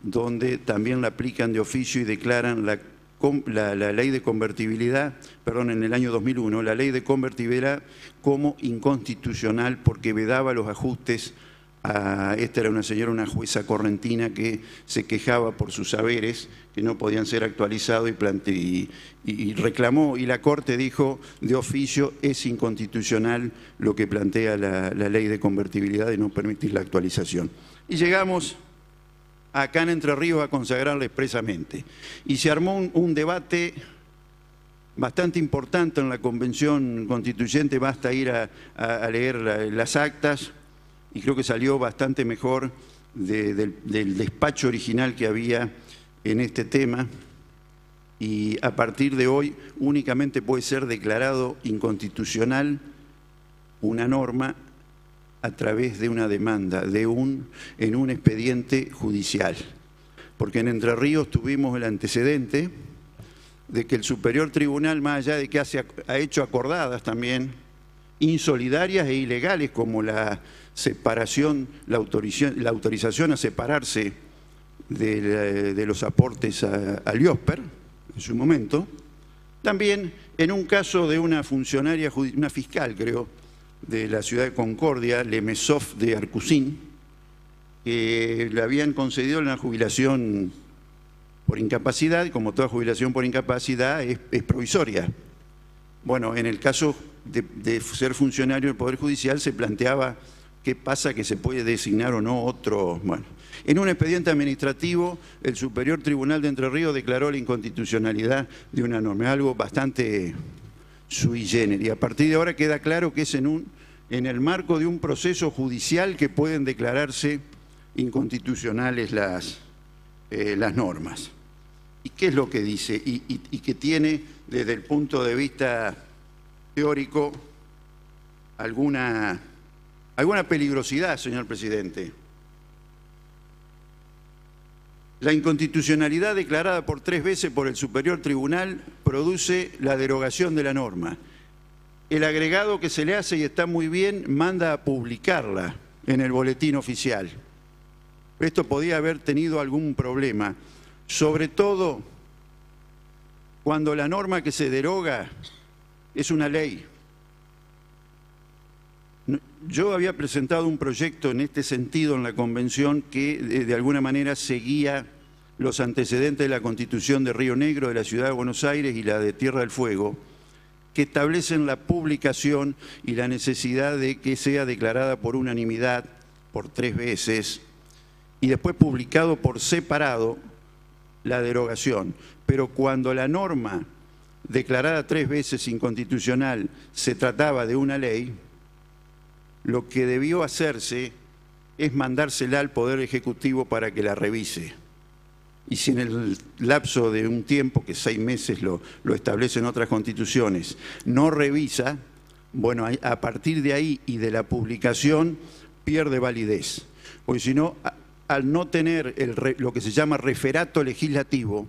donde también la aplican de oficio y declaran la ley de convertibilidad, perdón, en el año 2001, la ley de convertibilidad como inconstitucional porque vedaba los ajustes a, esta era una señora, una jueza correntina que se quejaba por sus saberes que no podían ser actualizados y reclamó, y la Corte dijo de oficio es inconstitucional lo que plantea la ley de convertibilidad de no permitir la actualización. Y llegamos acá en Entre Ríos a consagrarla expresamente. Y se armó un debate bastante importante en la Convención Constituyente, basta ir a leer las actas, y creo que salió bastante mejor del despacho original que había en este tema, y a partir de hoy únicamente puede ser declarado inconstitucional una norma a través de una demanda, en un expediente judicial. Porque en Entre Ríos tuvimos el antecedente de que el Superior Tribunal, más allá de que ha hecho acordadas también, insolidarias e ilegales, como la separación, la autorización a separarse de los aportes al IOSPER, en su momento, también en un caso de una funcionaria, una fiscal, creo, de la ciudad de Concordia, Lemesov de Arcusín, que le habían concedido una jubilación por incapacidad, y como toda jubilación por incapacidad es provisoria. Bueno, en el caso de ser funcionario del Poder Judicial se planteaba qué pasa, que se puede designar o no otro. Bueno, en un expediente administrativo, el Superior Tribunal de Entre Ríos declaró la inconstitucionalidad de una norma, algo bastante sui generis. Y a partir de ahora queda claro que es en el marco de un proceso judicial que pueden declararse inconstitucionales las normas. ¿Y qué es lo que dice? Y que tiene, desde el punto de vista teórico, alguna peligrosidad, señor presidente. La inconstitucionalidad declarada por 3 veces por el Superior Tribunal produce la derogación de la norma. El agregado que se le hace, y está muy bien, manda a publicarla en el boletín oficial. Esto podía haber tenido algún problema, sobre todo cuando la norma que se deroga es una ley. Yo había presentado un proyecto en este sentido en la convención que de alguna manera seguía los antecedentes de la Constitución de Río Negro, de la Ciudad de Buenos Aires y la de Tierra del Fuego, que establecen la publicación y la necesidad de que sea declarada por unanimidad por 3 veces y después publicado por separado la derogación. Pero cuando la norma declarada 3 veces inconstitucional se trataba de una ley, lo que debió hacerse es mandársela al Poder Ejecutivo para que la revise. Y si en el lapso de un tiempo, que 6 meses lo establecen otras constituciones, no revisa, bueno, a partir de ahí y de la publicación pierde validez. Porque si no, al no tener lo que se llama referato legislativo,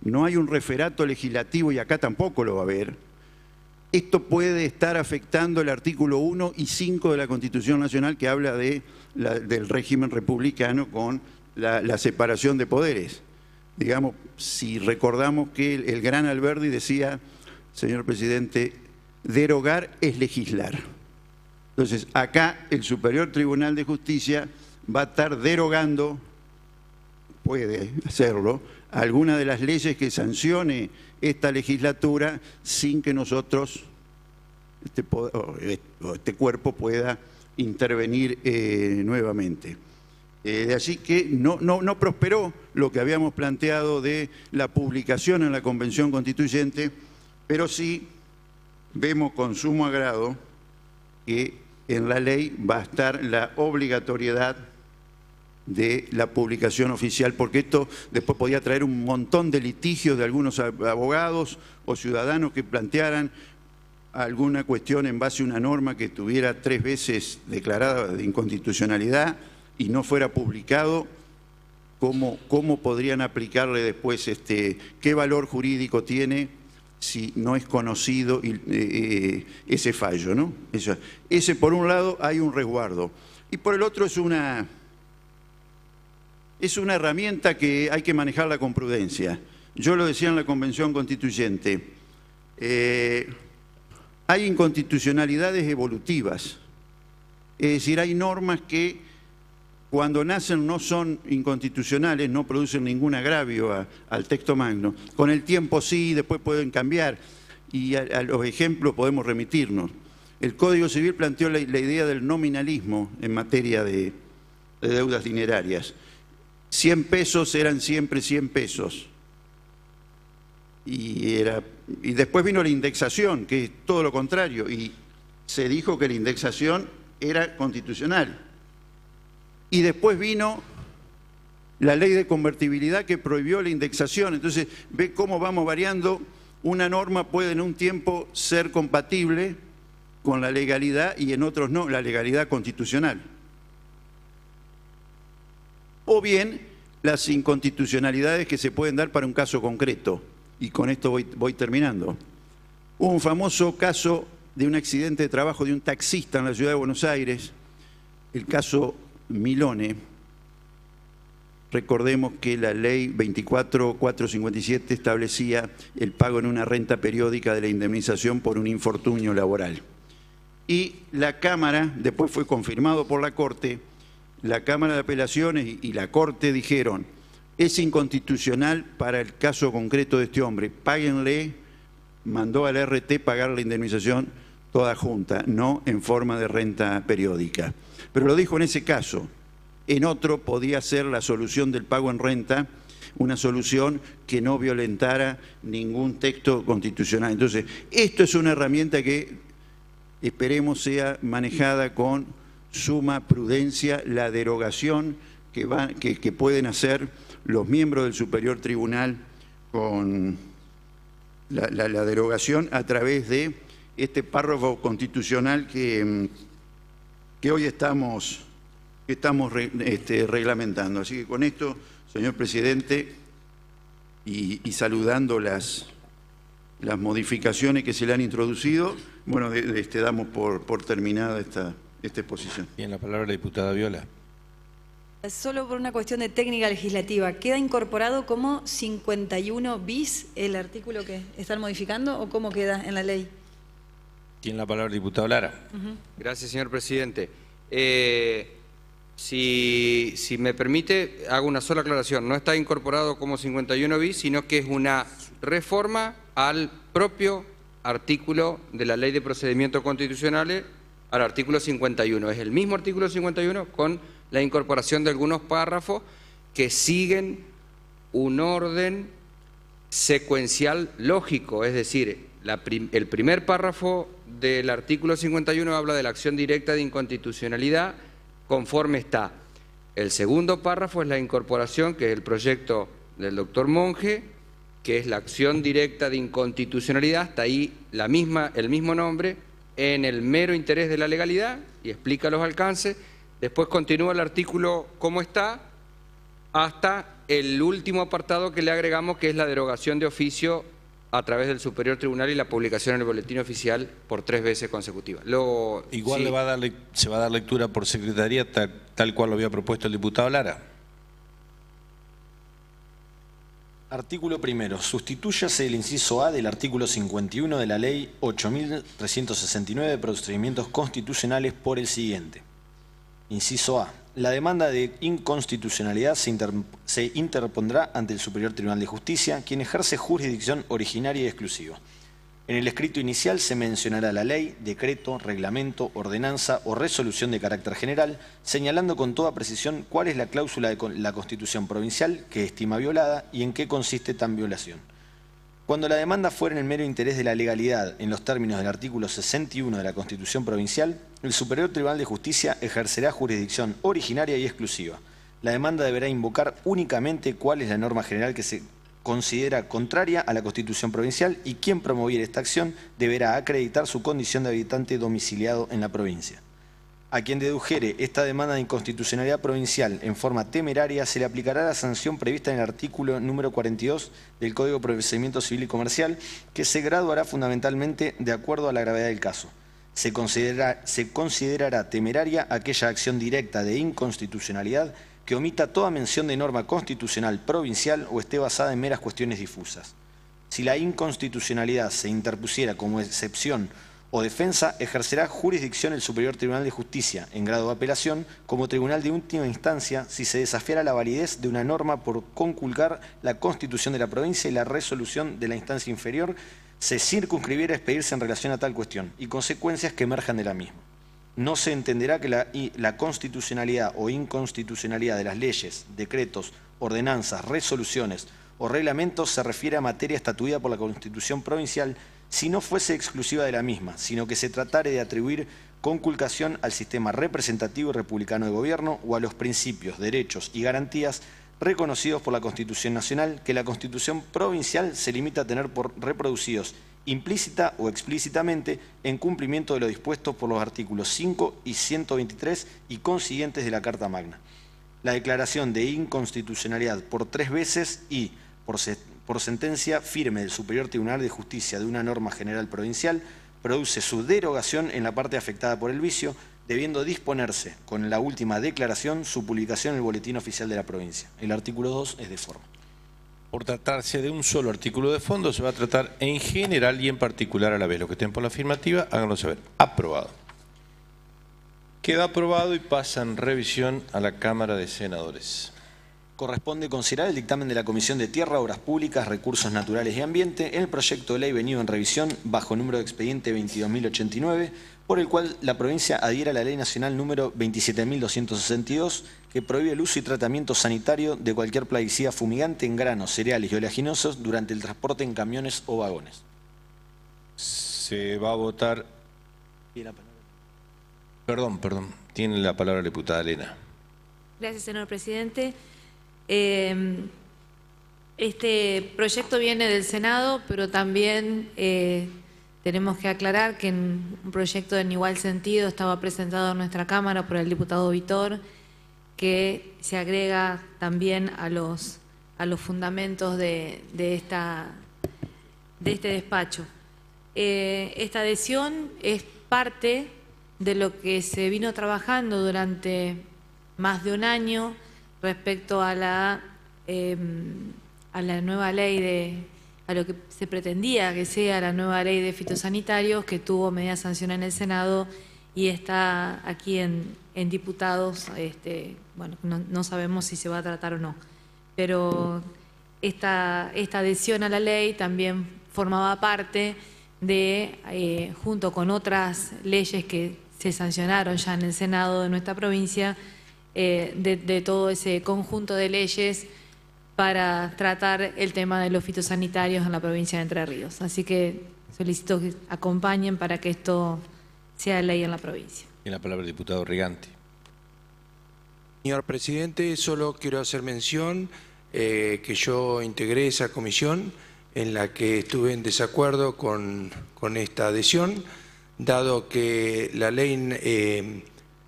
no hay un referato legislativo y acá tampoco lo va a haber. Esto puede estar afectando el artículo 1 y 5 de la Constitución Nacional, que habla del régimen republicano con la separación de poderes. Digamos, si recordamos que el gran Alberdi decía, señor presidente, derogar es legislar. Entonces, acá el Superior Tribunal de Justicia va a estar derogando, puede hacerlo, alguna de las leyes que sancione esta legislatura sin que nosotros, este cuerpo, pueda intervenir nuevamente. Así que no prosperó lo que habíamos planteado de la publicación en la Convención Constituyente, pero sí vemos con sumo agrado que en la ley va a estar la obligatoriedad de la publicación oficial, porque esto después podía traer un montón de litigios de algunos abogados o ciudadanos que plantearan alguna cuestión en base a una norma que tuviera 3 veces declarada de inconstitucionalidad y no fuera publicado. ¿Cómo podrían aplicarle después qué valor jurídico tiene si no es conocido ese fallo, ¿no? Ese por un lado hay un resguardo y por el otro es una herramienta que hay que manejarla con prudencia. Yo lo decía en la Convención Constituyente, hay inconstitucionalidades evolutivas, es decir, hay normas que cuando nacen no son inconstitucionales, no producen ningún agravio al texto magno. Con el tiempo sí, después pueden cambiar y a los ejemplos podemos remitirnos. El Código Civil planteó la idea del nominalismo en materia de deudas dinerarias. 100 pesos eran siempre 100 pesos. Y después vino la indexación, que es todo lo contrario, y se dijo que la indexación era constitucional. Y después vino la ley de convertibilidad que prohibió la indexación. Entonces, ve cómo vamos variando. Una norma puede en un tiempo ser compatible con la legalidad y en otros no, la legalidad constitucional. O bien las inconstitucionalidades que se pueden dar para un caso concreto. Y con esto voy terminando. Hubo un famoso caso de un accidente de trabajo de un taxista en la ciudad de Buenos Aires, el caso Milone. Recordemos que la ley 24.457 establecía el pago en una renta periódica de la indemnización por un infortunio laboral. Y la Cámara, después fue confirmado por la Corte, la Cámara de Apelaciones y la Corte dijeron, es inconstitucional para el caso concreto de este hombre, páguenle, mandó al RT pagar la indemnización toda junta, no en forma de renta periódica. Pero lo dijo en ese caso. En otro podía ser la solución del pago en renta, una solución que no violentara ningún texto constitucional. Entonces, esto es una herramienta que esperemos sea manejada con suma prudencia. La derogación que pueden hacer los miembros del Superior Tribunal con la derogación a través de este párrafo constitucional que hoy estamos reglamentando. Así que con esto, señor presidente, y saludando las modificaciones que se le han introducido, bueno, damos por terminada esta exposición.
Bien, la palabra la diputada Viola.
Solo por una cuestión de técnica legislativa, ¿queda incorporado como 51 bis el artículo que están modificando o cómo queda en la ley?
Tiene la palabra el diputado Lara.
Gracias, señor presidente. Si me permite, hago una sola aclaración. No está incorporado como 51 bis, sino que es una reforma al propio artículo de la Ley de Procedimientos Constitucionales, al artículo 51. Es el mismo artículo 51 con la incorporación de algunos párrafos que siguen un orden secuencial lógico, es decir, el primer párrafo del artículo 51 habla de la acción directa de inconstitucionalidad conforme está. El segundo párrafo es la incorporación, que es el proyecto del doctor Monge, que es la acción directa de inconstitucionalidad, hasta ahí el mismo nombre, en el mero interés de la legalidad, y explica los alcances. Después continúa el artículo como está, hasta el último apartado que le agregamos, que es la derogación de oficio a través del Superior Tribunal y la publicación en el Boletín Oficial por 3 veces consecutivas.
Igual sí. Se va a dar lectura por secretaría tal cual lo había propuesto el diputado Lara.
Artículo primero. Sustitúyase el inciso A del artículo 51 de la Ley 8.369 de Procedimientos Constitucionales por el siguiente. Inciso A. La demanda de inconstitucionalidad se interpondrá ante el Superior Tribunal de Justicia, quien ejerce jurisdicción originaria y exclusiva. En el escrito inicial se mencionará la ley, decreto, reglamento, ordenanza o resolución de carácter general, señalando con toda precisión cuál es la cláusula de la Constitución provincial que estima violada y en qué consiste tan violación. Cuando la demanda fuera en el mero interés de la legalidad en los términos del artículo 61 de la Constitución Provincial, el Superior Tribunal de Justicia ejercerá jurisdicción originaria y exclusiva. La demanda deberá invocar únicamente cuál es la norma general que se considera contraria a la Constitución Provincial y quien promoviera esta acción deberá acreditar su condición de habitante domiciliado en la provincia. A quien dedujere esta demanda de inconstitucionalidad provincial en forma temeraria se le aplicará la sanción prevista en el artículo número 42 del Código de Procedimiento Civil y Comercial, que se graduará fundamentalmente de acuerdo a la gravedad del caso. Se considerará temeraria aquella acción directa de inconstitucionalidad que omita toda mención de norma constitucional provincial o esté basada en meras cuestiones difusas. Si la inconstitucionalidad se interpusiera como excepción o defensa, ejercerá jurisdicción el Superior Tribunal de Justicia, en grado de apelación, como tribunal de última instancia, si se desafiara la validez de una norma por conculcar la Constitución de la provincia y la resolución de la instancia inferior se circunscribiera a expedirse en relación a tal cuestión y consecuencias que emerjan de la misma. No se entenderá que la constitucionalidad o inconstitucionalidad de las leyes, decretos, ordenanzas, resoluciones o reglamentos se refiere a materia estatuida por la Constitución provincial si no fuese exclusiva de la misma, sino que se tratare de atribuir conculcación al sistema representativo y republicano de gobierno o a los principios, derechos y garantías reconocidos por la Constitución Nacional, que la Constitución Provincial se limita a tener por reproducidos implícita o explícitamente en cumplimiento de lo dispuesto por los artículos 5 y 123 y consiguientes de la Carta Magna. La declaración de inconstitucionalidad por 3 veces y por sentencia firme del Superior Tribunal de Justicia de una norma general provincial produce su derogación en la parte afectada por el vicio, debiendo disponerse con la última declaración su publicación en el Boletín Oficial de la provincia. El artículo 2 es de forma.
Por tratarse de un solo artículo de fondo, se va a tratar en general y en particular a la vez. Los que estén por la afirmativa, háganlo saber. Aprobado. Queda aprobado y pasa en revisión a la Cámara de Senadores.
Corresponde considerar el dictamen de la Comisión de Tierra, Obras Públicas, Recursos Naturales y Ambiente en el proyecto de ley venido en revisión bajo número de expediente 22.089, por el cual la provincia adhiere a la Ley Nacional número 27.262, que prohíbe el uso y tratamiento sanitario de cualquier plaguicida fumigante en granos, cereales y oleaginosos durante el transporte en camiones o vagones.
Se va a votar... Perdón. Tiene la palabra la diputada Elena.
Gracias, señor presidente. Este proyecto viene del Senado, pero también Tenemos que aclarar que en un proyecto en igual sentido estaba presentado en nuestra Cámara por el diputado Vitor, que se agrega también a los fundamentos de este despacho. Esta adhesión es parte de lo que se vino trabajando durante más de un año respecto a la nueva ley a lo que se pretendía que sea la nueva ley de fitosanitarios, que tuvo media sanción en el Senado y está aquí en diputados. Bueno, no sabemos si se va a tratar o no, pero esta adhesión a la ley también formaba parte de, junto con otras leyes que se sancionaron ya en el Senado de nuestra provincia, de todo ese conjunto de leyes para tratar el tema de los fitosanitarios en la provincia de Entre Ríos. Así que solicito que acompañen para que esto sea ley en la provincia.
Tiene la palabra el diputado Riganti.
Señor presidente, solo quiero hacer mención que yo integré esa comisión en la que estuve en desacuerdo con esta adhesión, dado que la ley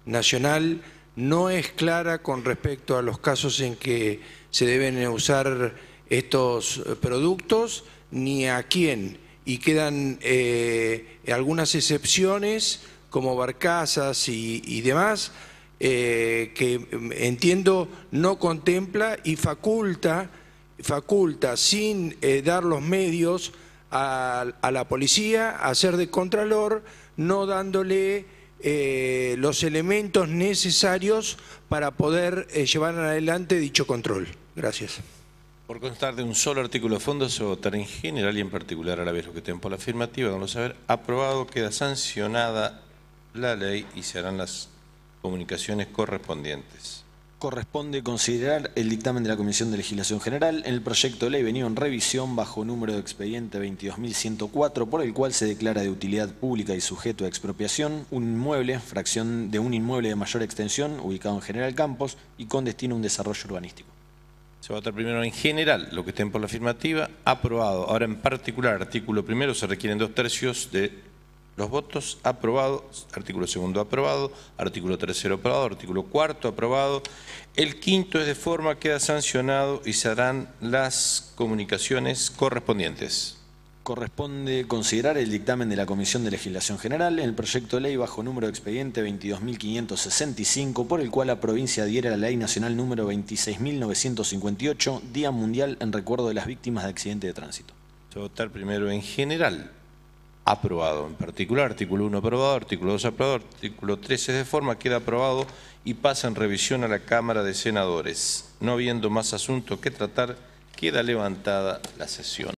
nacional no es clara con respecto a los casos en que se deben usar estos productos, ni a quién, y quedan algunas excepciones como barcazas y demás, que entiendo no contempla y faculta sin dar los medios a la policía a hacer de contralor, no dándole los elementos necesarios para poder llevar adelante dicho control. Gracias.
Por constar de un solo artículo de fondo, se votará en general y en particular a la vez. Los que estén por la afirmativa, háganlo saber. Aprobado, queda sancionada la ley y se harán las comunicaciones correspondientes.
Corresponde considerar el dictamen de la Comisión de Legislación General en el proyecto de ley venido en revisión bajo número de expediente 22.104, por el cual se declara de utilidad pública y sujeto a expropiación un inmueble, fracción de un inmueble de mayor extensión, ubicado en General Campos y con destino a un desarrollo urbanístico.
Se va a votar primero en general, lo que estén por la afirmativa, aprobado. Ahora en particular, artículo primero, se requieren 2/3 de los votos. Aprobado. Artículo segundo, aprobado. Artículo tercero, aprobado. Artículo cuarto, aprobado. El quinto es de forma, queda sancionado y se harán las comunicaciones correspondientes.
Corresponde considerar el dictamen de la Comisión de Legislación General en el proyecto de ley bajo número de expediente 22.565, por el cual la provincia adhiere a la Ley Nacional número 26.958, Día Mundial en recuerdo de las víctimas de accidente de tránsito.
Se va a votar primero en general. Aprobado. En particular, artículo 1 aprobado, artículo 2 aprobado, artículo 13 de forma, queda aprobado y pasa en revisión a la Cámara de Senadores. No habiendo más asuntos que tratar, queda levantada la sesión.